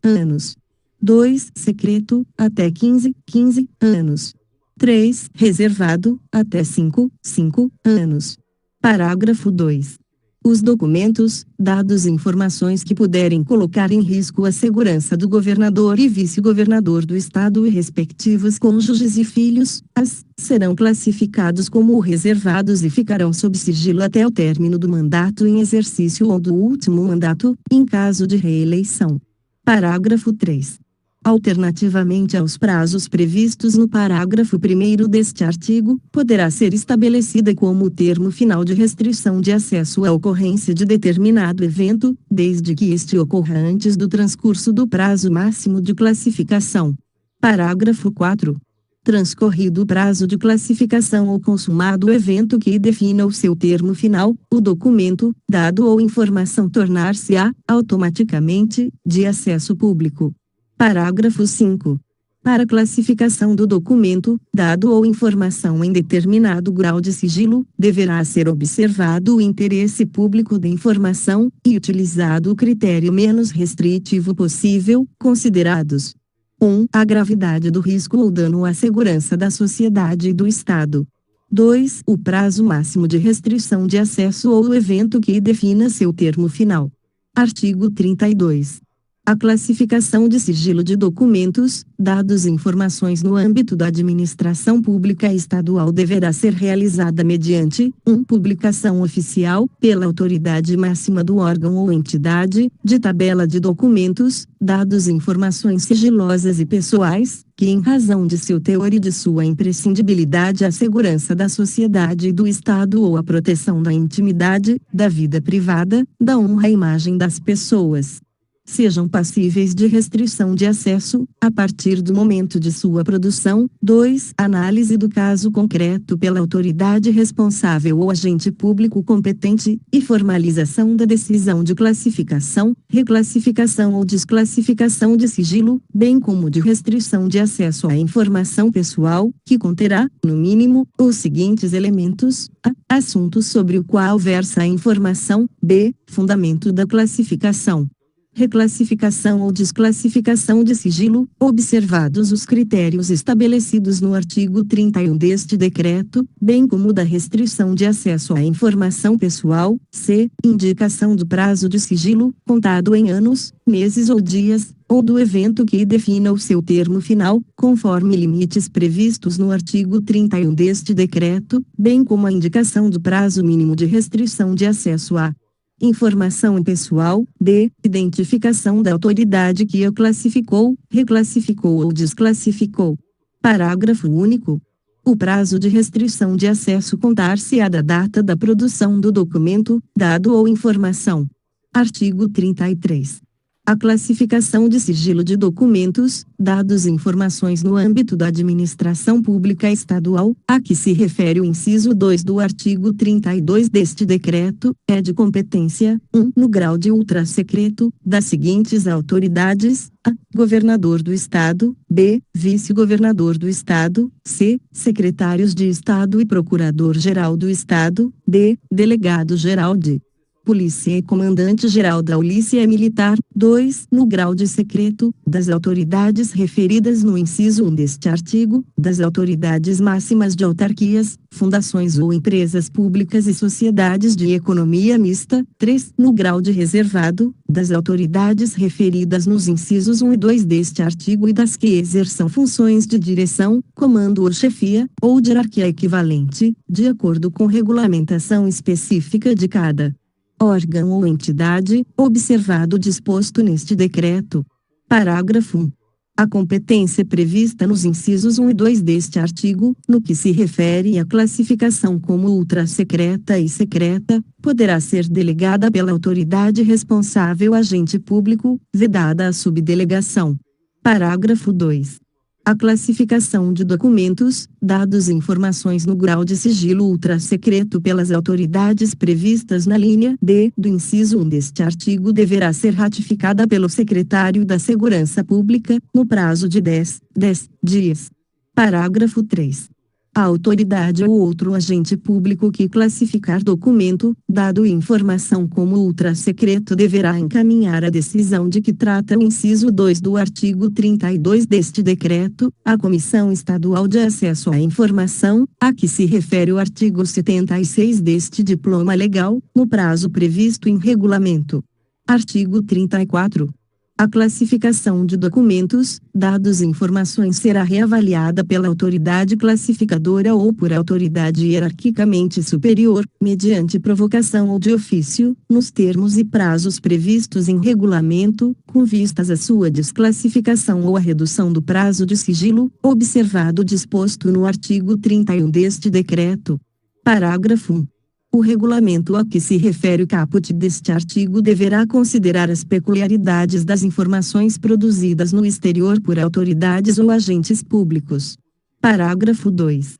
anos. 2. Secreto, até 15 anos. 3. Reservado, até 5 anos. Parágrafo 2. Os documentos, dados e informações que puderem colocar em risco a segurança do governador e vice-governador do estado e respectivos cônjuges e filhos, serão classificados como reservados e ficarão sob sigilo até o término do mandato em exercício ou do último mandato, em caso de reeleição. Parágrafo 3. Alternativamente aos prazos previstos no parágrafo 1º deste artigo, poderá ser estabelecida como termo final de restrição de acesso à ocorrência de determinado evento, desde que este ocorra antes do transcurso do prazo máximo de classificação. Parágrafo 4. Transcorrido o prazo de classificação ou consumado o evento que defina o seu termo final, o documento, dado ou informação tornar-se-á, automaticamente, de acesso público. Parágrafo 5. Para classificação do documento, dado ou informação em determinado grau de sigilo, deverá ser observado o interesse público da informação, e utilizado o critério menos restritivo possível, considerados 1. A gravidade do risco ou dano à segurança da sociedade e do Estado. 2. O prazo máximo de restrição de acesso ou o evento que defina seu termo final. Artigo 32. A classificação de sigilo de documentos, dados e informações no âmbito da administração pública estadual deverá ser realizada mediante 1. Publicação oficial, pela autoridade máxima do órgão ou entidade, de tabela de documentos, dados e informações sigilosas e pessoais, que em razão de seu teor e de sua imprescindibilidade à segurança da sociedade e do Estado ou à proteção da intimidade, da vida privada, da honra e imagem das pessoas, sejam passíveis de restrição de acesso, a partir do momento de sua produção. 2. Análise do caso concreto pela autoridade responsável ou agente público competente, e formalização da decisão de classificação, reclassificação ou desclassificação de sigilo, bem como de restrição de acesso à informação pessoal, que conterá, no mínimo, os seguintes elementos: a. Assunto sobre o qual versa a informação. B. Fundamento da classificação. Reclassificação ou desclassificação de sigilo, observados os critérios estabelecidos no artigo 31 deste decreto, bem como da restrição de acesso à informação pessoal. C. Indicação do prazo de sigilo, contado em anos, meses ou dias, ou do evento que defina o seu termo final, conforme limites previstos no artigo 31 deste decreto, bem como a indicação do prazo mínimo de restrição de acesso à informação pessoal. D. Identificação da autoridade que a classificou, reclassificou ou desclassificou. Parágrafo único. O prazo de restrição de acesso contar-se-á da data da produção do documento, dado ou informação. Artigo 33. A classificação de sigilo de documentos, dados e informações no âmbito da administração pública estadual, a que se refere o inciso 2 do artigo 32 deste decreto, é de competência, 1. No grau de ultrassecreto, das seguintes autoridades: a. Governador do Estado; b. Vice-governador do Estado; c. Secretários de Estado e Procurador-Geral do Estado; d. Delegado-Geral de Polícia e Comandante-Geral da Polícia Militar. 2. No grau de secreto, das autoridades referidas no inciso 1 deste artigo, das autoridades máximas de autarquias, fundações ou empresas públicas e sociedades de economia mista. 3. No grau de reservado, das autoridades referidas nos incisos 1 e 2 deste artigo e das que exerçam funções de direção, comando ou chefia, ou de hierarquia equivalente, de acordo com regulamentação específica de cada órgão ou entidade, observado o disposto neste decreto. Parágrafo 1. A competência prevista nos incisos 1 e 2 deste artigo, no que se refere à classificação como ultrassecreta e secreta, poderá ser delegada pela autoridade responsável agente público, vedada a subdelegação. Parágrafo 2. A classificação de documentos, dados e informações no grau de sigilo ultrassecreto pelas autoridades previstas na linha D do inciso 1 deste artigo deverá ser ratificada pelo secretário da Segurança Pública, no prazo de 10 dias. Parágrafo 3. A autoridade ou outro agente público que classificar documento, dado ou informação como ultra-secreto deverá encaminhar a decisão de que trata o inciso 2 do artigo 32 deste decreto, à Comissão Estadual de Acesso à Informação, a que se refere o artigo 76 deste diploma legal, no prazo previsto em regulamento. Artigo 34. A classificação de documentos, dados e informações será reavaliada pela autoridade classificadora ou por autoridade hierarquicamente superior, mediante provocação ou de ofício, nos termos e prazos previstos em regulamento, com vistas à sua desclassificação ou à redução do prazo de sigilo, observado o disposto no artigo 31 deste decreto. Parágrafo 1. O regulamento a que se refere o caput deste artigo deverá considerar as peculiaridades das informações produzidas no exterior por autoridades ou agentes públicos. Parágrafo 2.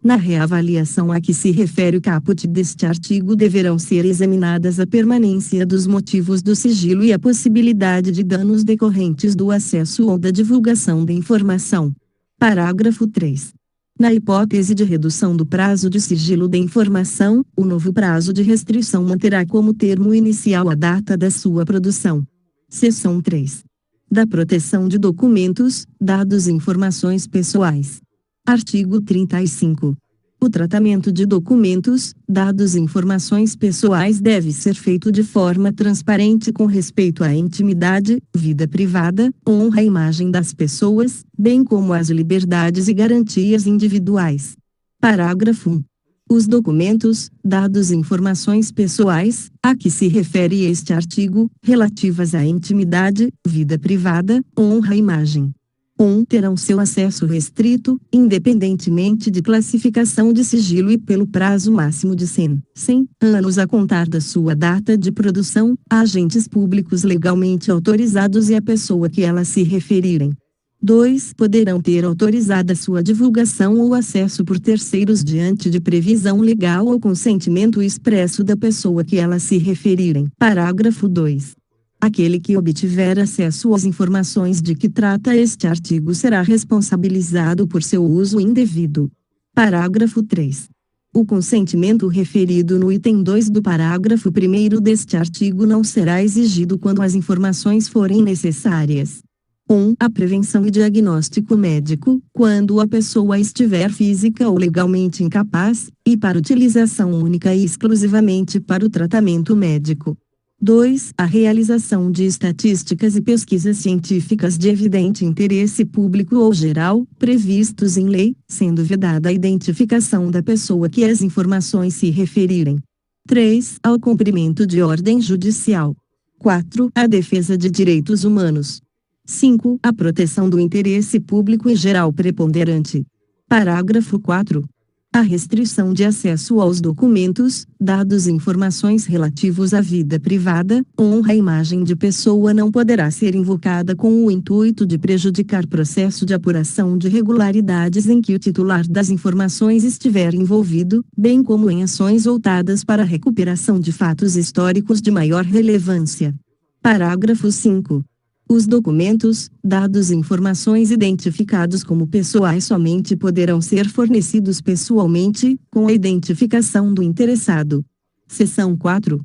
Na reavaliação a que se refere o caput deste artigo deverão ser examinadas a permanência dos motivos do sigilo e a possibilidade de danos decorrentes do acesso ou da divulgação da informação. Parágrafo 3. Na hipótese de redução do prazo de sigilo da informação, o novo prazo de restrição manterá como termo inicial a data da sua produção. Seção 3. Da proteção de documentos, dados e informações pessoais. Artigo 35. O tratamento de documentos, dados e informações pessoais deve ser feito de forma transparente com respeito à intimidade, vida privada, honra e imagem das pessoas, bem como às liberdades e garantias individuais. Parágrafo 1. Os documentos, dados e informações pessoais, a que se refere este artigo, relativas à intimidade, vida privada, honra e imagem. Terão seu acesso restrito, independentemente de classificação de sigilo e pelo prazo máximo de 100 anos a contar da sua data de produção, a agentes públicos legalmente autorizados e a pessoa que elas se referirem. 2. Poderão ter autorizada sua divulgação ou acesso por terceiros diante de previsão legal ou consentimento expresso da pessoa que elas se referirem. Parágrafo 2. Aquele que obtiver acesso às informações de que trata este artigo será responsabilizado por seu uso indevido. Parágrafo 3. O consentimento referido no item 2 do parágrafo 1º deste artigo não será exigido quando as informações forem necessárias. A prevenção e diagnóstico médico, quando a pessoa estiver física ou legalmente incapaz, e para utilização única e exclusivamente para o tratamento médico. 2. A realização de estatísticas e pesquisas científicas de evidente interesse público ou geral, previstos em lei, sendo vedada a identificação da pessoa que as informações se referirem. 3. Ao cumprimento de ordem judicial. 4. A defesa de direitos humanos. 5. A proteção do interesse público em geral preponderante. Parágrafo 4. A restrição de acesso aos documentos, dados e informações relativos à vida privada, honra e imagem de pessoa não poderá ser invocada com o intuito de prejudicar processo de apuração de irregularidades em que o titular das informações estiver envolvido, bem como em ações voltadas para a recuperação de fatos históricos de maior relevância. Parágrafo 5. Os documentos, dados e informações identificados como pessoais somente poderão ser fornecidos pessoalmente, com a identificação do interessado. Seção 4.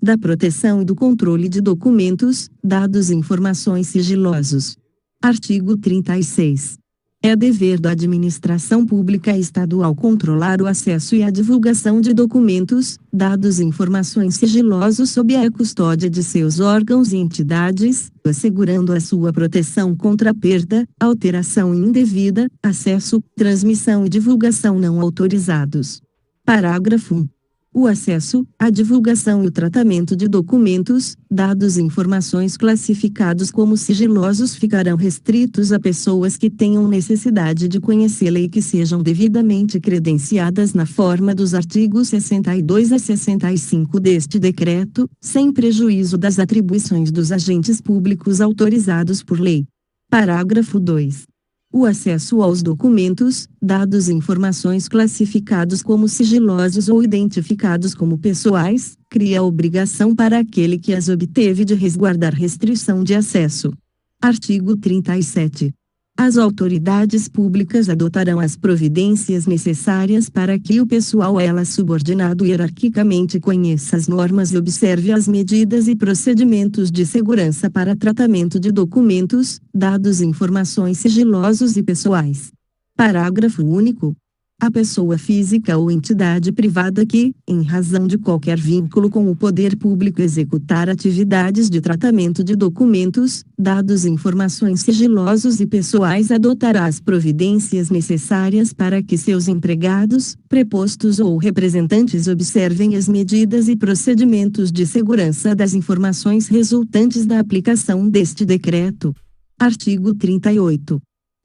Da proteção e do controle de documentos, dados e informações sigilosos. Artigo 36. É dever da administração pública estadual controlar o acesso e a divulgação de documentos, dados e informações sigilosos sob a custódia de seus órgãos e entidades, assegurando a sua proteção contra perda, alteração indevida, acesso, transmissão e divulgação não autorizados. Parágrafo 1. O acesso, a divulgação e o tratamento de documentos, dados e informações classificados como sigilosos ficarão restritos a pessoas que tenham necessidade de conhecê-la e que sejam devidamente credenciadas na forma dos artigos 62 a 65 deste decreto, sem prejuízo das atribuições dos agentes públicos autorizados por lei. Parágrafo 2. O acesso aos documentos, dados e informações classificados como sigilosos ou identificados como pessoais, cria obrigação para aquele que as obteve de resguardar restrição de acesso. Artigo 37. As autoridades públicas adotarão as providências necessárias para que o pessoal a elas subordinado hierarquicamente conheça as normas e observe as medidas e procedimentos de segurança para tratamento de documentos, dados e informações sigilosos e pessoais. Parágrafo único. A pessoa física ou entidade privada que, em razão de qualquer vínculo com o poder público executar atividades de tratamento de documentos, dados e informações sigilosos e pessoais adotará as providências necessárias para que seus empregados, prepostos ou representantes observem as medidas e procedimentos de segurança das informações resultantes da aplicação deste decreto. Artigo 38.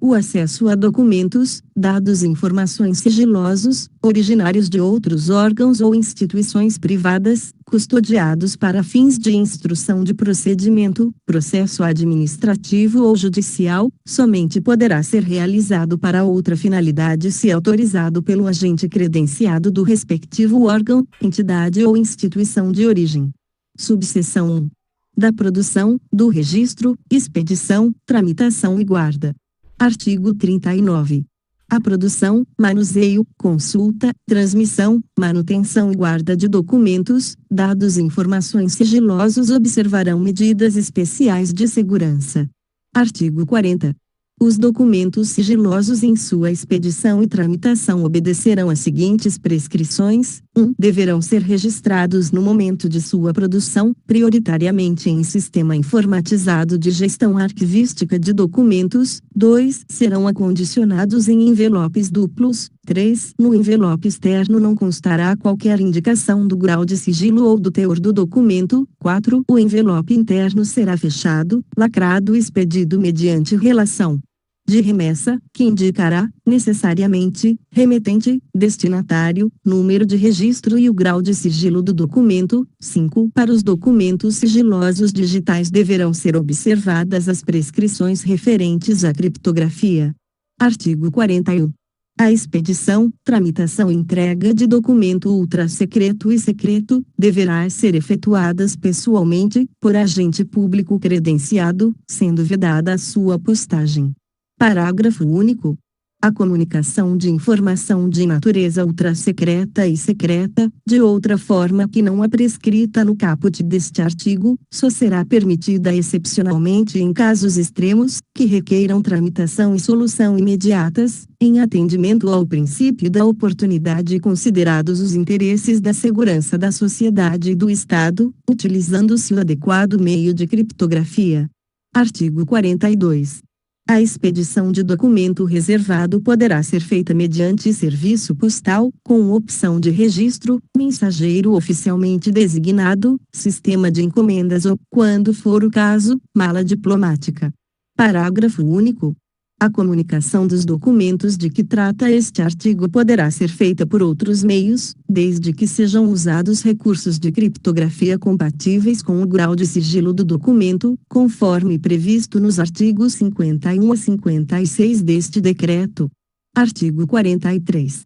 O acesso a documentos, dados e informações sigilosos, originários de outros órgãos ou instituições privadas, custodiados para fins de instrução de procedimento, processo administrativo ou judicial, somente poderá ser realizado para outra finalidade se autorizado pelo agente credenciado do respectivo órgão, entidade ou instituição de origem. Subseção 1. Da produção, do registro, expedição, tramitação e guarda. Artigo 39. A produção, manuseio, consulta, transmissão, manutenção e guarda de documentos, dados e informações sigilosos observarão medidas especiais de segurança. Artigo 40. Os documentos sigilosos em sua expedição e tramitação obedecerão às seguintes prescrições: 1. Deverão ser registrados no momento de sua produção, prioritariamente em sistema informatizado de gestão arquivística de documentos. 2. Serão acondicionados em envelopes duplos. 3. No envelope externo não constará qualquer indicação do grau de sigilo ou do teor do documento. 4. O envelope interno será fechado, lacrado e expedido mediante relação de remessa, que indicará, necessariamente, remetente, destinatário, número de registro e o grau de sigilo do documento. 5. Para os documentos sigilosos digitais deverão ser observadas as prescrições referentes à criptografia. Artigo 41. A expedição, tramitação e entrega de documento ultrasecreto e secreto, deverá ser efetuadas pessoalmente, por agente público credenciado, sendo vedada a sua postagem. Parágrafo único. A comunicação de informação de natureza ultrassecreta e secreta, de outra forma que não a prescrita no caput deste artigo, só será permitida excepcionalmente em casos extremos, que requeiram tramitação e solução imediatas, em atendimento ao princípio da oportunidade e considerados os interesses da segurança da sociedade e do Estado, utilizando-se o adequado meio de criptografia. Artigo 42. A expedição de documento reservado poderá ser feita mediante serviço postal, com opção de registro, mensageiro oficialmente designado, sistema de encomendas ou, quando for o caso, mala diplomática. Parágrafo único. A comunicação dos documentos de que trata este artigo poderá ser feita por outros meios, desde que sejam usados recursos de criptografia compatíveis com o grau de sigilo do documento, conforme previsto nos artigos 51 a 56 deste decreto. Artigo 43.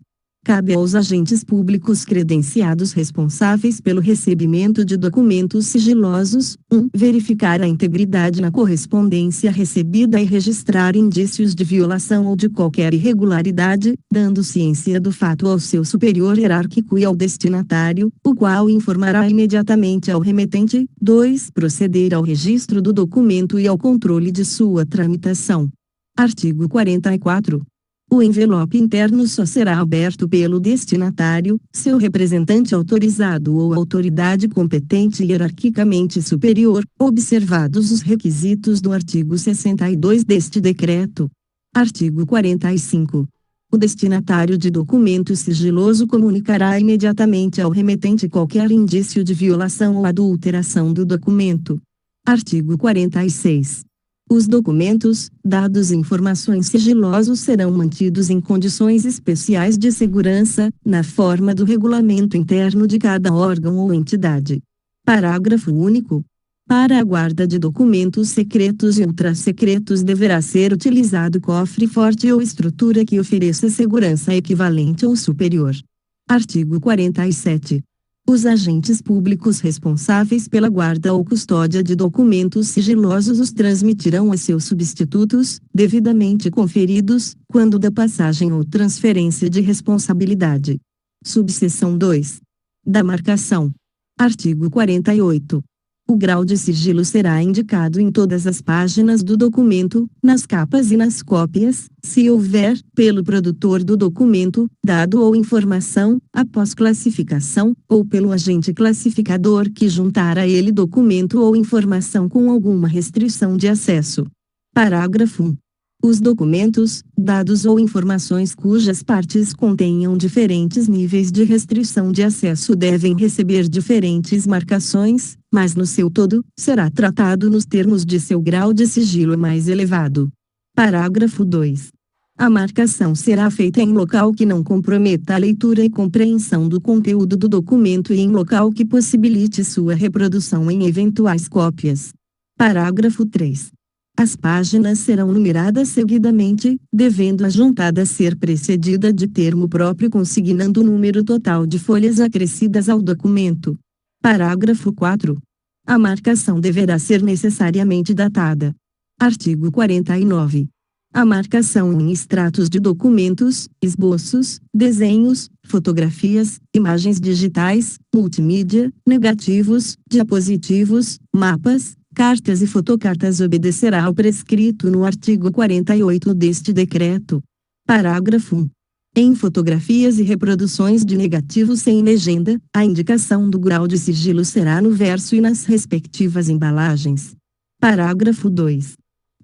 Cabe aos agentes públicos credenciados responsáveis pelo recebimento de documentos sigilosos: 1. Verificar a integridade na correspondência recebida e registrar indícios de violação ou de qualquer irregularidade, dando ciência do fato ao seu superior hierárquico e ao destinatário, o qual informará imediatamente ao remetente. 2. Proceder ao registro do documento e ao controle de sua tramitação. Artigo 44. O envelope interno só será aberto pelo destinatário, seu representante autorizado ou autoridade competente hierarquicamente superior, observados os requisitos do artigo 62 deste decreto. Artigo 45. O destinatário de documento sigiloso comunicará imediatamente ao remetente qualquer indício de violação ou adulteração do documento. Artigo 46. Os documentos, dados e informações sigilosos serão mantidos em condições especiais de segurança, na forma do regulamento interno de cada órgão ou entidade. Parágrafo único. Para a guarda de documentos secretos e ultrassecretos deverá ser utilizado cofre forte ou estrutura que ofereça segurança equivalente ou superior. Artigo 47. Os agentes públicos responsáveis pela guarda ou custódia de documentos sigilosos os transmitirão a seus substitutos, devidamente conferidos, quando da passagem ou transferência de responsabilidade. Subseção 2. Da marcação. Artigo 48. O grau de sigilo será indicado em todas as páginas do documento, nas capas e nas cópias, se houver, pelo produtor do documento, dado ou informação, após classificação, ou pelo agente classificador que juntar a ele documento ou informação com alguma restrição de acesso. Parágrafo 1. Os documentos, dados ou informações cujas partes contenham diferentes níveis de restrição de acesso devem receber diferentes marcações, mas no seu todo, será tratado nos termos de seu grau de sigilo mais elevado. Parágrafo 2. A marcação será feita em local que não comprometa a leitura e compreensão do conteúdo do documento e em local que possibilite sua reprodução em eventuais cópias. Parágrafo 3. As páginas serão numeradas seguidamente, devendo a juntada ser precedida de termo próprio consignando o número total de folhas acrescidas ao documento. Parágrafo 4. A marcação deverá ser necessariamente datada. Artigo 49. A marcação em extratos de documentos, esboços, desenhos, fotografias, imagens digitais, multimídia, negativos, diapositivos, mapas, cartas e fotocartas obedecerá ao prescrito no artigo 48 deste decreto. Parágrafo 1. Em fotografias e reproduções de negativos sem legenda, a indicação do grau de sigilo será no verso e nas respectivas embalagens. Parágrafo 2.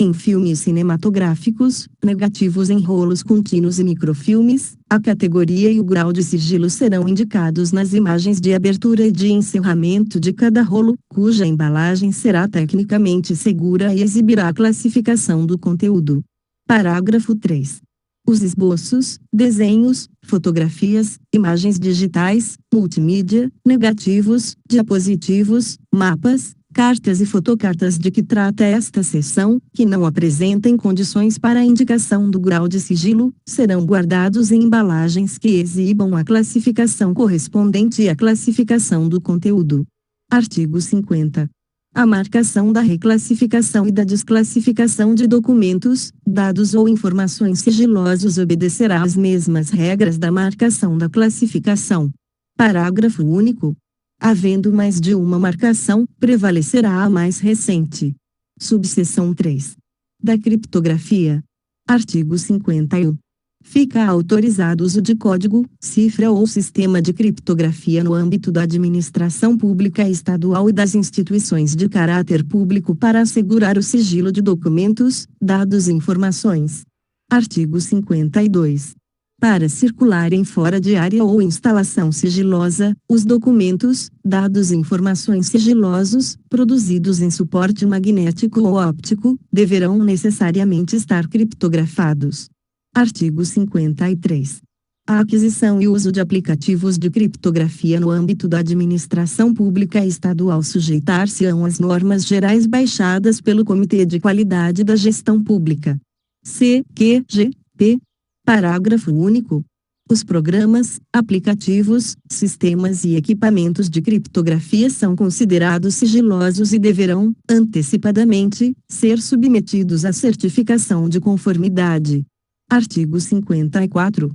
Em filmes cinematográficos, negativos em rolos contínuos e microfilmes, a categoria e o grau de sigilo serão indicados nas imagens de abertura e de encerramento de cada rolo, cuja embalagem será tecnicamente segura e exibirá a classificação do conteúdo. Parágrafo 3. Os esboços, desenhos, fotografias, imagens digitais, multimídia, negativos, diapositivos, mapas, cartas e fotocartas de que trata esta seção, que não apresentem condições para a indicação do grau de sigilo, serão guardados em embalagens que exibam a classificação correspondente à classificação do conteúdo. Artigo 50. A marcação da reclassificação e da desclassificação de documentos, dados ou informações sigilosos obedecerá às mesmas regras da marcação da classificação. Parágrafo único. Havendo mais de uma marcação, prevalecerá a mais recente. Subseção 3. Da criptografia. Artigo 51. Fica autorizado o uso de código, cifra ou sistema de criptografia no âmbito da administração pública estadual e das instituições de caráter público para assegurar o sigilo de documentos, dados e informações. Artigo 52. Para circularem fora de área ou instalação sigilosa, os documentos, dados e informações sigilosos, produzidos em suporte magnético ou óptico, deverão necessariamente estar criptografados. Artigo 53. A aquisição e uso de aplicativos de criptografia no âmbito da administração pública estadual sujeitar-se-ão às normas gerais baixadas pelo Comitê de Qualidade da Gestão Pública. CQGP. Parágrafo único. Os programas, aplicativos, sistemas e equipamentos de criptografia são considerados sigilosos e deverão, antecipadamente, ser submetidos à certificação de conformidade. Artigo 54.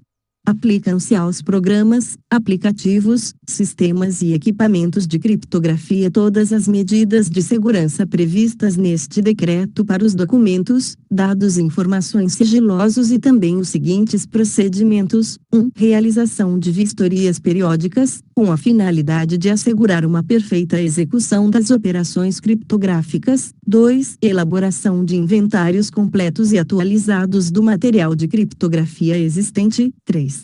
Aplicam-se aos programas, aplicativos, sistemas e equipamentos de criptografia todas as medidas de segurança previstas neste decreto para os documentos, dados e informações sigilosos e também os seguintes procedimentos: 1. Realização de vistorias periódicas, com a finalidade de assegurar uma perfeita execução das operações criptográficas. 2. Elaboração de inventários completos e atualizados do material de criptografia existente. 3.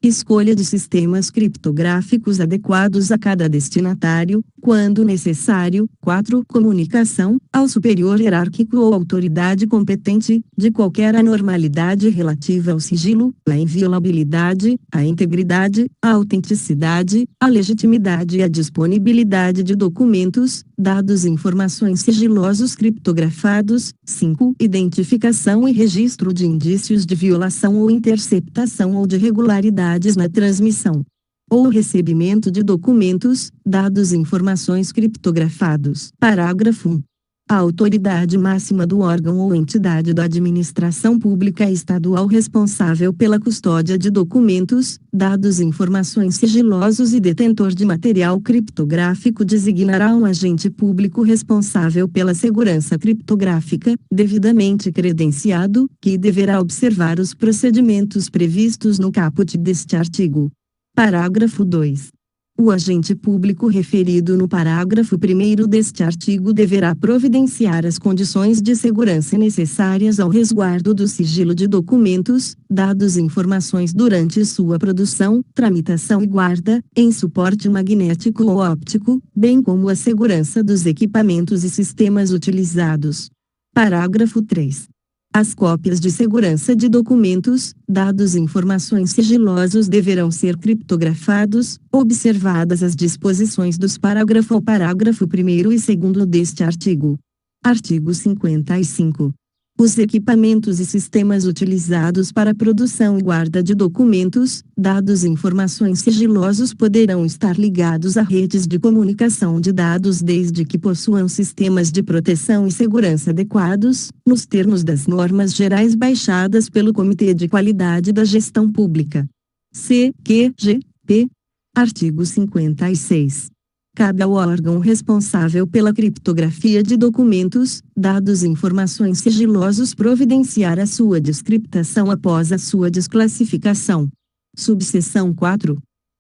Escolha de sistemas criptográficos adequados a cada destinatário, quando necessário. 4. Comunicação, ao superior hierárquico ou autoridade competente, de qualquer anormalidade relativa ao sigilo, à inviolabilidade, à integridade, à autenticidade, à legitimidade e à disponibilidade de documentos, dados e informações sigilosos criptografados. 5. Identificação e registro de indícios de violação ou interceptação ou de irregularidades na transmissão. ou recebimento de documentos, dados e informações criptografados. Parágrafo 1. A autoridade máxima do órgão ou entidade da administração pública estadual responsável pela custódia de documentos, dados e informações sigilosos e detentor de material criptográfico designará um agente público responsável pela segurança criptográfica, devidamente credenciado, que deverá observar os procedimentos previstos no caput deste artigo. Parágrafo 2. O agente público referido no parágrafo 1º deste artigo deverá providenciar as condições de segurança necessárias ao resguardo do sigilo de documentos, dados e informações durante sua produção, tramitação e guarda, em suporte magnético ou óptico, bem como a segurança dos equipamentos e sistemas utilizados. Parágrafo 3. As cópias de segurança de documentos, dados e informações sigilosos deverão ser criptografados, observadas as disposições dos parágrafo 1º e 2º deste artigo. Artigo 55. Os equipamentos e sistemas utilizados para a produção e guarda de documentos, dados e informações sigilosos poderão estar ligados a redes de comunicação de dados desde que possuam sistemas de proteção e segurança adequados, nos termos das normas gerais baixadas pelo Comitê de Qualidade da Gestão Pública. CQGP. Artigo 56. Cabe ao órgão responsável pela criptografia de documentos, dados e informações sigilosos providenciar a sua descriptação após a sua desclassificação. Subseção 4.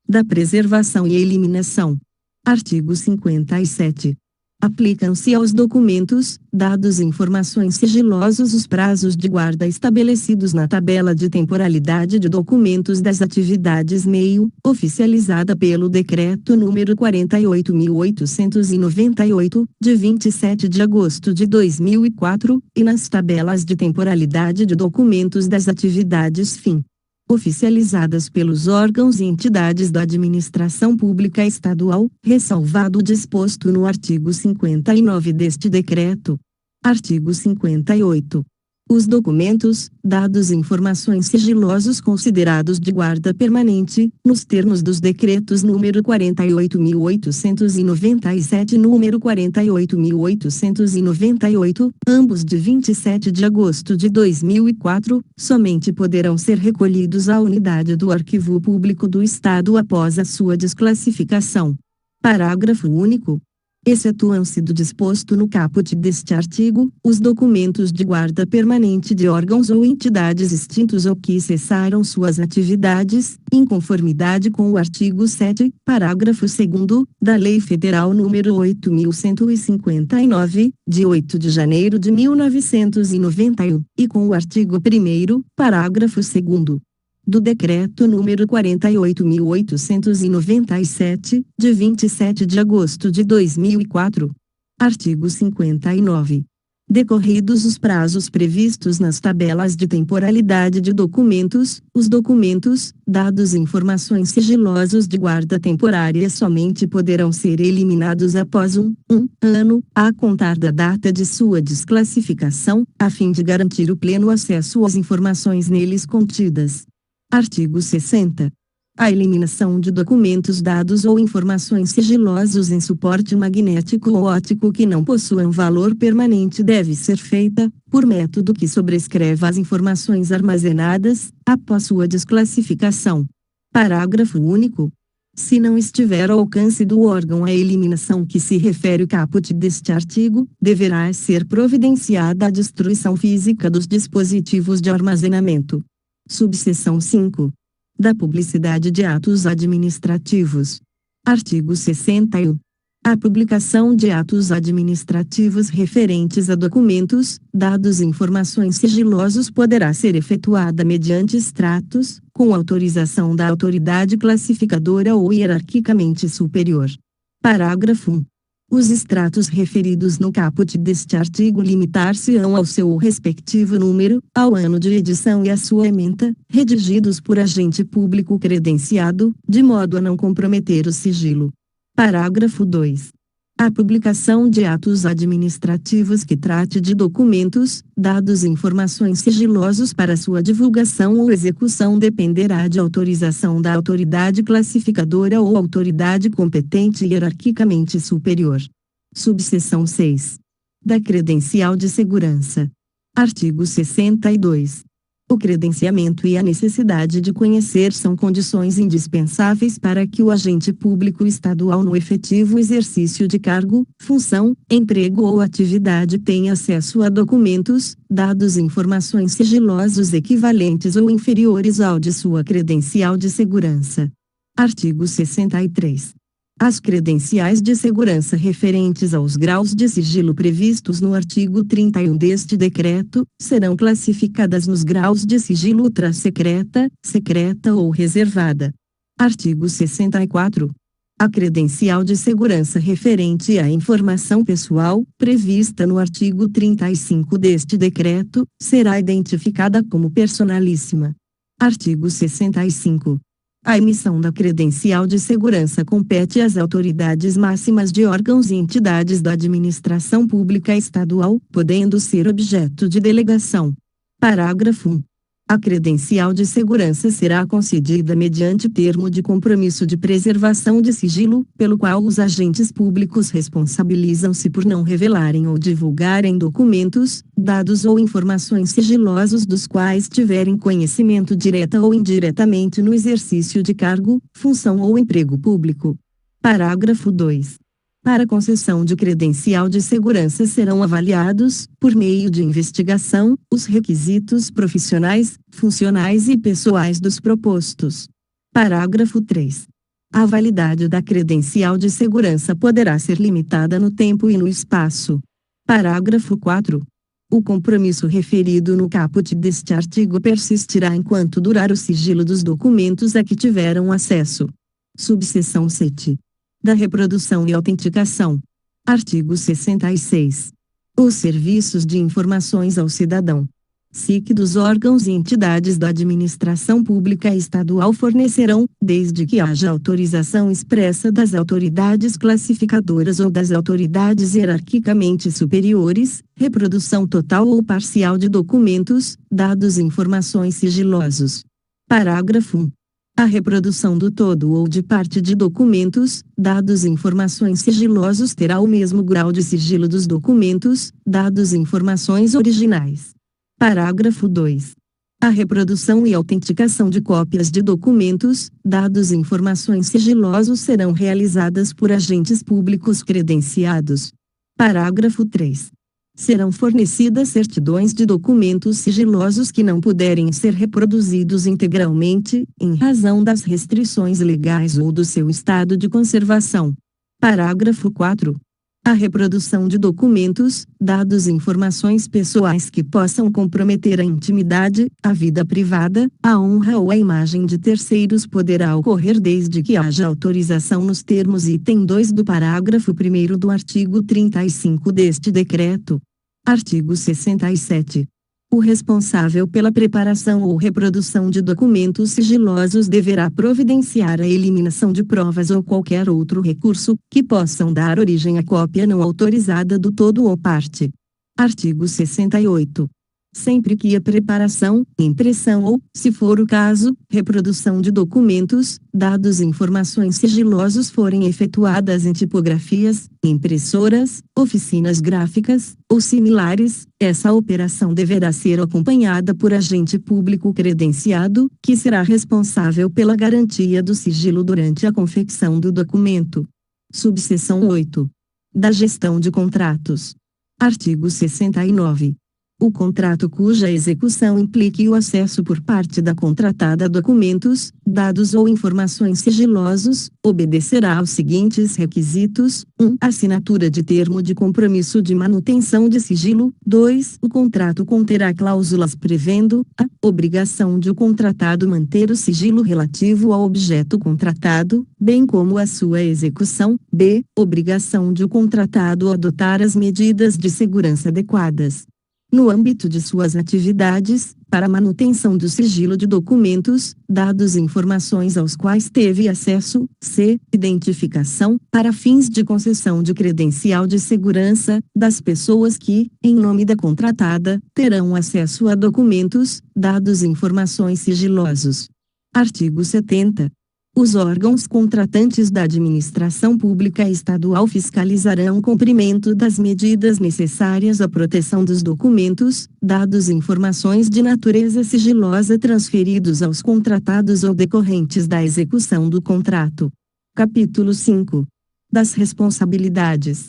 Da preservação e eliminação. Artigo 57. Aplicam-se aos documentos, dados e informações sigilosos os prazos de guarda estabelecidos na tabela de temporalidade de documentos das atividades meio, oficializada pelo Decreto nº 48.898, de 27 de agosto de 2004, e nas tabelas de temporalidade de documentos das atividades fim, oficializadas pelos órgãos e entidades da administração pública estadual, ressalvado o disposto no artigo 59 deste decreto. Artigo 58. Os documentos, dados e informações sigilosos considerados de guarda permanente, nos termos dos decretos número 48.897 e número 48.898, ambos de 27 de agosto de 2004, somente poderão ser recolhidos à unidade do Arquivo Público do Estado após a sua desclassificação. Parágrafo único. Excetuam-se do disposto no caput deste artigo, os documentos de guarda permanente de órgãos ou entidades extintos ou que cessaram suas atividades, em conformidade com o artigo 7, parágrafo 2º, da Lei Federal nº 8.159, de 8 de janeiro de 1991, e com o artigo 1º, parágrafo 2º. Do Decreto nº 48.897, de 27 de agosto de 2004. Artigo 59. Decorridos os prazos previstos nas tabelas de temporalidade de documentos, os documentos, dados e informações sigilosos de guarda temporária somente poderão ser eliminados após um ano, a contar da data de sua desclassificação, a fim de garantir o pleno acesso às informações neles contidas. Artigo 60. A eliminação de documentos, dados ou informações sigilosos em suporte magnético ou óptico que não possuam valor permanente deve ser feita, por método que sobrescreva as informações armazenadas, após sua desclassificação. Parágrafo único. Se não estiver ao alcance do órgão a eliminação que se refere o caput deste artigo, deverá ser providenciada a destruição física dos dispositivos de armazenamento. Subseção 5. Da publicidade de atos administrativos. Artigo 61. A publicação de atos administrativos referentes a documentos, dados e informações sigilosos poderá ser efetuada mediante extratos, com autorização da autoridade classificadora ou hierarquicamente superior. Parágrafo 1. Os extratos referidos no caput deste artigo limitar-se-ão ao seu respectivo número, ao ano de edição e à sua ementa, redigidos por agente público credenciado, de modo a não comprometer o sigilo. Parágrafo 2. A publicação de atos administrativos que trate de documentos, dados e informações sigilosos para sua divulgação ou execução dependerá de autorização da autoridade classificadora ou autoridade competente hierarquicamente superior. Subseção 6. Da credencial de segurança. Artigo 62. O credenciamento e a necessidade de conhecer são condições indispensáveis para que o agente público estadual no efetivo exercício de cargo, função, emprego ou atividade tenha acesso a documentos, dados e informações sigilosos equivalentes ou inferiores ao de sua credencial de segurança. Artigo 63. As credenciais de segurança referentes aos graus de sigilo previstos no artigo 31 deste decreto, serão classificadas nos graus de sigilo ultra-secreta, secreta ou reservada. Artigo 64. A credencial de segurança referente à informação pessoal, prevista no artigo 35 deste decreto, será identificada como personalíssima. Artigo 65. A emissão da credencial de segurança compete às autoridades máximas de órgãos e entidades da administração pública estadual, podendo ser objeto de delegação. Parágrafo 1. A credencial de segurança será concedida mediante termo de compromisso de preservação de sigilo, pelo qual os agentes públicos responsabilizam-se por não revelarem ou divulgarem documentos, dados ou informações sigilosos dos quais tiverem conhecimento direta ou indiretamente no exercício de cargo, função ou emprego público. Parágrafo 2. Para concessão de credencial de segurança serão avaliados, por meio de investigação, os requisitos profissionais, funcionais e pessoais dos propostos. Parágrafo 3. A validade da credencial de segurança poderá ser limitada no tempo e no espaço. Parágrafo 4. O compromisso referido no caput deste artigo persistirá enquanto durar o sigilo dos documentos a que tiveram acesso. Subseção 7. Da reprodução e autenticação. Artigo 66. Os serviços de informações ao cidadão, SIC dos órgãos e entidades da administração pública estadual fornecerão, desde que haja autorização expressa das autoridades classificadoras ou das autoridades hierarquicamente superiores, reprodução total ou parcial de documentos, dados e informações sigilosos. Parágrafo 1. A reprodução do todo ou de parte de documentos, dados e informações sigilosos terá o mesmo grau de sigilo dos documentos, dados e informações originais. Parágrafo 2. A reprodução e autenticação de cópias de documentos, dados e informações sigilosos serão realizadas por agentes públicos credenciados. Parágrafo 3. Serão fornecidas certidões de documentos sigilosos que não puderem ser reproduzidos integralmente, em razão das restrições legais ou do seu estado de conservação. Parágrafo 4. A reprodução de documentos, dados e informações pessoais que possam comprometer a intimidade, a vida privada, a honra ou a imagem de terceiros poderá ocorrer desde que haja autorização nos termos item 2 do parágrafo 1º do artigo 35 deste decreto. Artigo 67. O responsável pela preparação ou reprodução de documentos sigilosos deverá providenciar a eliminação de provas ou qualquer outro recurso, que possam dar origem à cópia não autorizada do todo ou parte. Artigo 68. Sempre que a preparação, impressão ou, se for o caso, reprodução de documentos, dados e informações sigilosos forem efetuadas em tipografias, impressoras, oficinas gráficas, ou similares, essa operação deverá ser acompanhada por agente público credenciado, que será responsável pela garantia do sigilo durante a confecção do documento. Subseção 8. Da gestão de contratos. Artigo 69. O contrato cuja execução implique o acesso por parte da contratada a documentos, dados ou informações sigilosos, obedecerá aos seguintes requisitos: 1. Assinatura de termo de compromisso de manutenção de sigilo. 2. O contrato conterá cláusulas prevendo a obrigação de o contratado manter o sigilo relativo ao objeto contratado, bem como a sua execução. B. Obrigação de o contratado adotar as medidas de segurança adequadas. no âmbito de suas atividades, para manutenção do sigilo de documentos, dados e informações aos quais teve acesso, c. Identificação, para fins de concessão de credencial de segurança, das pessoas que, em nome da contratada, terão acesso a documentos, dados e informações sigilosos. Artigo 70. Os órgãos contratantes da administração pública estadual fiscalizarão o cumprimento das medidas necessárias à proteção dos documentos, dados e informações de natureza sigilosa transferidos aos contratados ou decorrentes da execução do contrato. Capítulo 5. Das responsabilidades.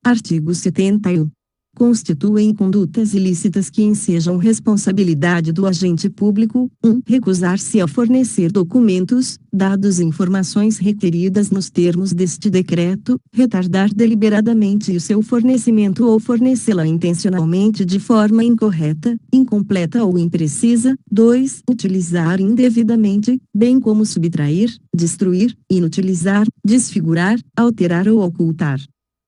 Artigo 71. Constituem condutas ilícitas que ensejam responsabilidade do agente público: 1. Recusar-se a fornecer documentos, dados e informações requeridas nos termos deste decreto, retardar deliberadamente o seu fornecimento ou fornecê-la intencionalmente de forma incorreta, incompleta ou imprecisa. 2. Utilizar indevidamente, bem como subtrair, destruir, inutilizar, desfigurar, alterar ou ocultar,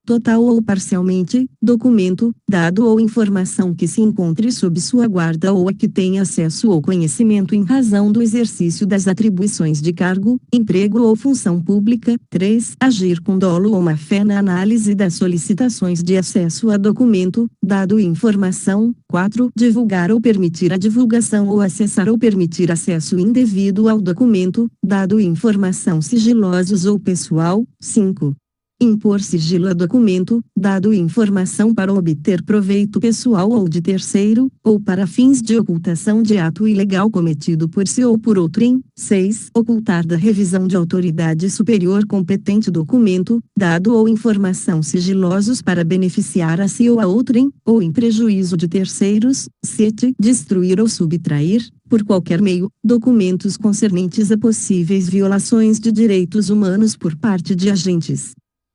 total ou parcialmente, documento, dado ou informação que se encontre sob sua guarda ou a que tenha acesso ou conhecimento em razão do exercício das atribuições de cargo, emprego ou função pública. 3. Agir com dolo ou má-fé na análise das solicitações de acesso a documento, dado e informação. 4. Divulgar ou permitir a divulgação ou acessar ou permitir acesso indevido ao documento, dado e informação sigilosos ou pessoal. 5. Impor sigilo a documento, dado e informação para obter proveito pessoal ou de terceiro, ou para fins de ocultação de ato ilegal cometido por si ou por outrem. 6. Ocultar da revisão de autoridade superior competente documento, dado ou informação sigilosos para beneficiar a si ou a outrem, ou em prejuízo de terceiros. 7. Destruir ou subtrair, por qualquer meio, documentos concernentes a possíveis violações de direitos humanos por parte de agentes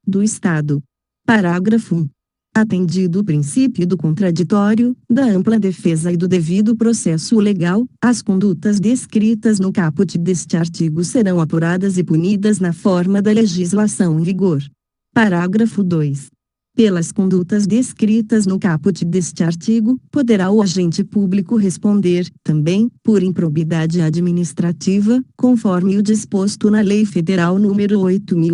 do Estado. Parágrafo 1. Atendido o princípio do contraditório, da ampla defesa e do devido processo legal, as condutas descritas no caput deste artigo serão apuradas e punidas na forma da legislação em vigor. Parágrafo 2. Pelas condutas descritas no caput deste artigo, poderá o agente público responder, também, por improbidade administrativa, conforme o disposto na Lei Federal nº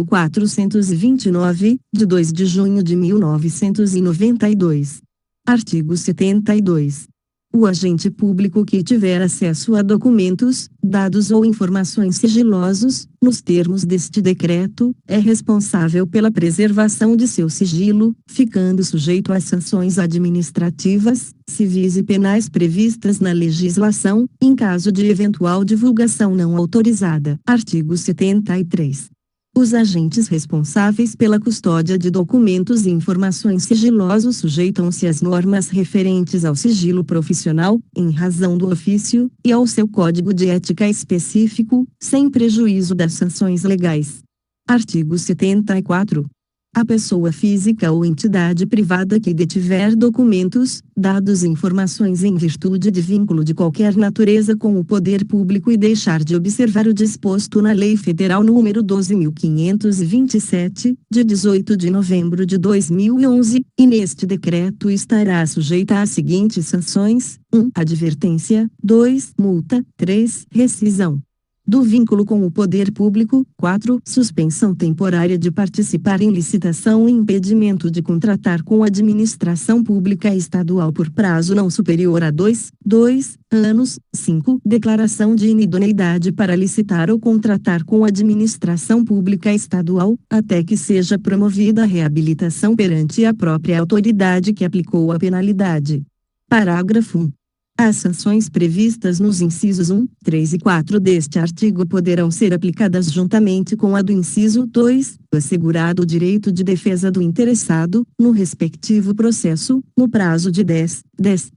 8.429, de 2 de junho de 1992. Artigo 72. O agente público que tiver acesso a documentos, dados ou informações sigilosos, nos termos deste decreto, é responsável pela preservação de seu sigilo, ficando sujeito às sanções administrativas, civis e penais previstas na legislação, em caso de eventual divulgação não autorizada. Artigo 73. Os agentes responsáveis pela custódia de documentos e informações sigilosos sujeitam-se às normas referentes ao sigilo profissional, em razão do ofício, e ao seu código de ética específico, sem prejuízo das sanções legais. Artigo 74. A pessoa física ou entidade privada que detiver documentos, dados e informações em virtude de vínculo de qualquer natureza com o poder público e deixar de observar o disposto na Lei Federal nº 12.527, de 18 de novembro de 2011, e neste decreto estará sujeita às seguintes sanções: 1. Advertência. 2. Multa. 3. Rescisão do vínculo com o poder público. 4. Suspensão temporária de participar em licitação e impedimento de contratar com a administração pública estadual por prazo não superior a 2 anos. 5. Declaração de inidoneidade para licitar ou contratar com a administração pública estadual, até que seja promovida a reabilitação perante a própria autoridade que aplicou a penalidade. Parágrafo 1. As sanções previstas nos incisos 1, 3 e 4 deste artigo poderão ser aplicadas juntamente com a do inciso 2, assegurado o direito de defesa do interessado, no respectivo processo, no prazo de 10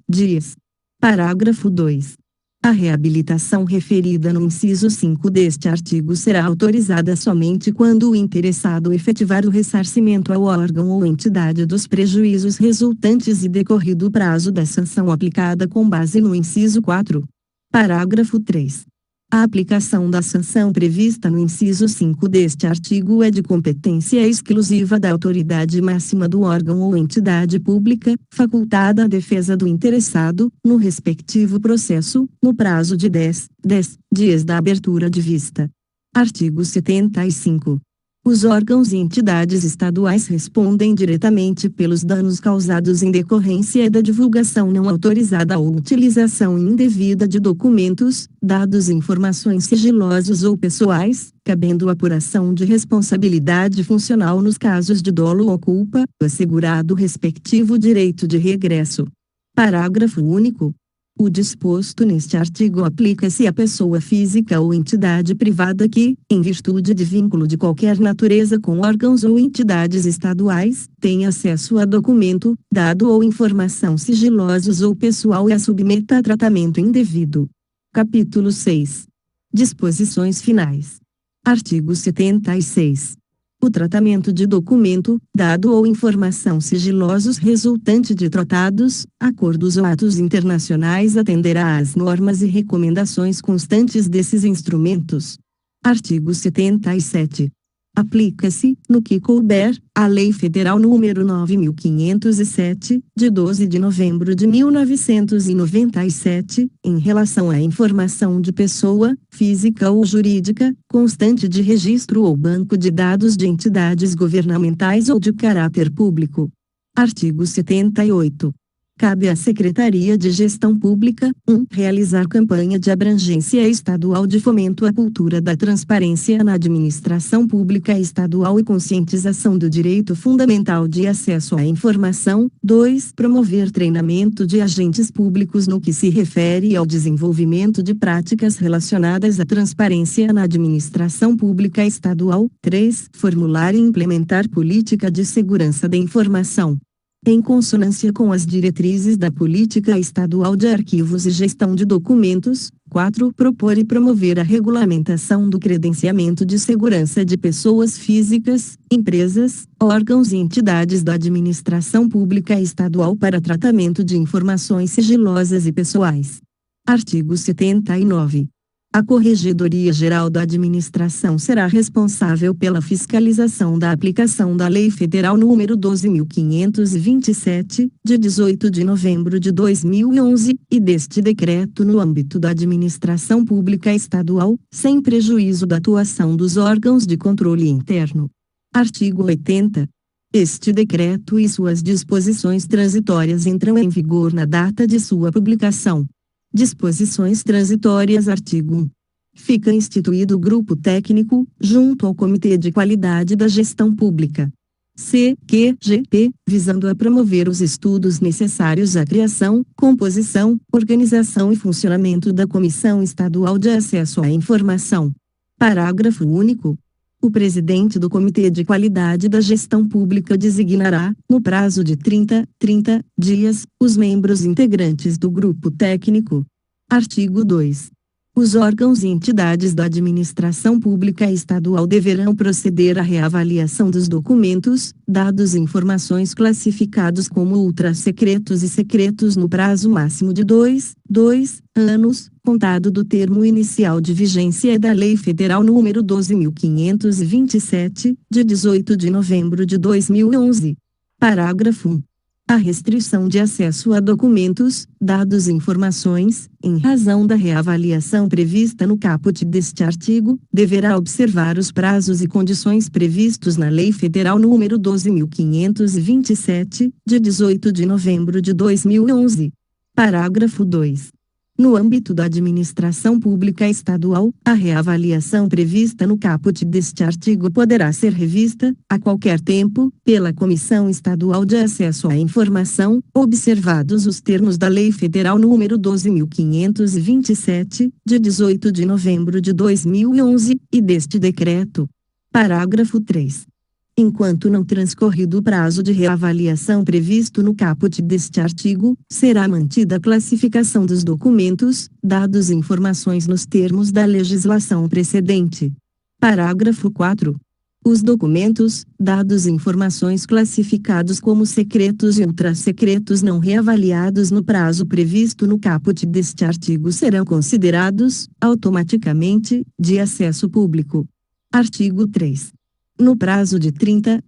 dias. Parágrafo 2. A reabilitação referida no inciso 5 deste artigo será autorizada somente quando o interessado efetivar o ressarcimento ao órgão ou entidade dos prejuízos resultantes e decorrido o prazo da sanção aplicada com base no inciso 4. Parágrafo 3. A aplicação da sanção prevista no inciso 5 deste artigo é de competência exclusiva da autoridade máxima do órgão ou entidade pública, facultada à defesa do interessado, no respectivo processo, no prazo de 10 dias da abertura de vista. Artigo 75. Os órgãos e entidades estaduais respondem diretamente pelos danos causados em decorrência da divulgação não autorizada ou utilização indevida de documentos, dados e informações sigilosos ou pessoais, cabendo apuração de responsabilidade funcional nos casos de dolo ou culpa, assegurado o respectivo direito de regresso. Parágrafo único. O disposto neste artigo aplica-se à pessoa física ou entidade privada que, em virtude de vínculo de qualquer natureza com órgãos ou entidades estaduais, tem acesso a documento, dado ou informação sigilosos ou pessoal e a submeta a tratamento indevido. Capítulo 6. Disposições finais. Artigo 76. O tratamento de documento, dado ou informação sigilosos resultante de tratados, acordos ou atos internacionais atenderá às normas e recomendações constantes desses instrumentos. Artigo 77. Aplica-se, no que couber, a Lei Federal nº 9.507, de 12 de novembro de 1997, em relação à informação de pessoa, física ou jurídica, constante de registro ou banco de dados de entidades governamentais ou de caráter público. Artigo 78. Cabe à Secretaria de Gestão Pública, 1. Realizar campanha de abrangência estadual de fomento à cultura da transparência na administração pública estadual e conscientização do direito fundamental de acesso à informação. 2. Promover treinamento de agentes públicos no que se refere ao desenvolvimento de práticas relacionadas à transparência na administração pública estadual. 3. Formular e implementar política de segurança da informação, em consonância com as diretrizes da Política Estadual de Arquivos e Gestão de Documentos. 4. Propor e promover a regulamentação do credenciamento de segurança de pessoas físicas, empresas, órgãos e entidades da administração pública estadual para tratamento de informações sigilosas e pessoais. Artigo 79. A Corregedoria Geral da Administração será responsável pela fiscalização da aplicação da Lei Federal nº 12.527, de 18 de novembro de 2011, e deste decreto no âmbito da administração pública estadual, sem prejuízo da atuação dos órgãos de controle interno. Artigo 80. Este decreto e suas disposições transitórias entram em vigor na data de sua publicação. Disposições transitórias. Artigo 1. Fica instituído grupo técnico, junto ao Comitê de Qualidade da Gestão Pública, CQGP, visando a promover os estudos necessários à criação, composição, organização e funcionamento da Comissão Estadual de Acesso à Informação. Parágrafo único. O presidente do Comitê de Qualidade da Gestão Pública designará, no prazo de 30 dias, os membros integrantes do grupo técnico. Artigo 2. Os órgãos e entidades da administração pública estadual deverão proceder à reavaliação dos documentos, dados e informações classificados como ultra-secretos e secretos no prazo máximo de 2 anos, contado do termo inicial de vigência da Lei Federal nº 12.527, de 18 de novembro de 2011. Parágrafo 1. A restrição de acesso a documentos, dados e informações, em razão da reavaliação prevista no caput deste artigo, deverá observar os prazos e condições previstos na Lei Federal nº 12.527, de 18 de novembro de 2011. Parágrafo 2. No âmbito da administração pública estadual, a reavaliação prevista no caput deste artigo poderá ser revista, a qualquer tempo, pela Comissão Estadual de Acesso à Informação, observados os termos da Lei Federal nº 12.527, de 18 de novembro de 2011, e deste decreto. Parágrafo 3. Enquanto não transcorrido o prazo de reavaliação previsto no caput deste artigo, será mantida a classificação dos documentos, dados e informações nos termos da legislação precedente. Parágrafo 4. Os documentos, dados e informações classificados como secretos e ultrassecretos não reavaliados no prazo previsto no caput deste artigo serão considerados, automaticamente, de acesso público. Artigo 3. No prazo de 30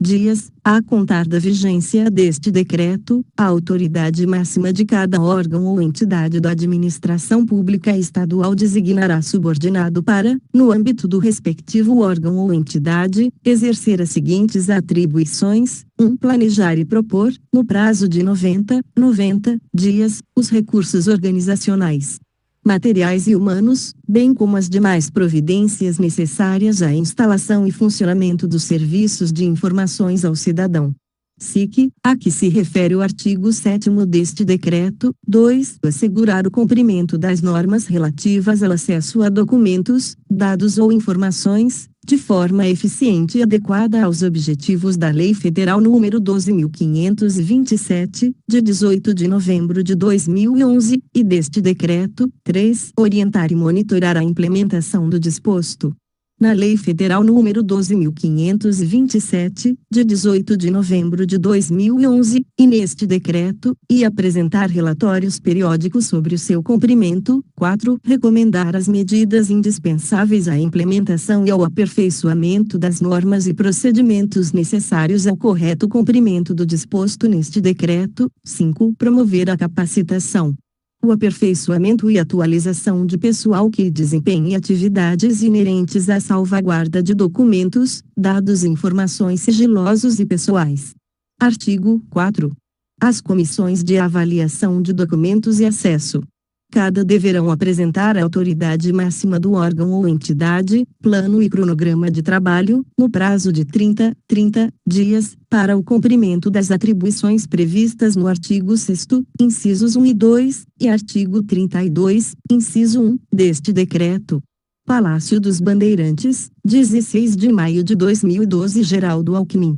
dias, a contar da vigência deste decreto, a autoridade máxima de cada órgão ou entidade da administração pública estadual designará subordinado para, no âmbito do respectivo órgão ou entidade, exercer as seguintes atribuições: 1. Planejar e propor, no prazo de 90 dias, os recursos organizacionais, materiais e humanos, bem como as demais providências necessárias à instalação e funcionamento dos serviços de informações ao cidadão. SIC, a que se refere o artigo 7º deste decreto. 2. Assegurar o cumprimento das normas relativas ao acesso a documentos, dados ou informações, de forma eficiente e adequada aos objetivos da Lei Federal nº 12.527, de 18 de novembro de 2011, e deste decreto. 3. Orientar e monitorar a implementação do disposto na Lei Federal nº 12.527, de 18 de novembro de 2011, e neste decreto, e apresentar relatórios periódicos sobre o seu cumprimento. 4. Recomendar as medidas indispensáveis à implementação e ao aperfeiçoamento das normas e procedimentos necessários ao correto cumprimento do disposto neste decreto. 5. Promover a capacitação, o aperfeiçoamento e atualização de pessoal que desempenhe atividades inerentes à salvaguarda de documentos, dados e informações sigilosos e pessoais. Artigo 4. As comissões de avaliação de documentos e acesso cada deverão apresentar à autoridade máxima do órgão ou entidade, plano e cronograma de trabalho, no prazo de 30 dias, para o cumprimento das atribuições previstas no artigo 6º, incisos 1 e 2, e artigo 32, inciso 1, deste decreto. Palácio dos Bandeirantes, 16 de maio de 2012. Geraldo Alckmin.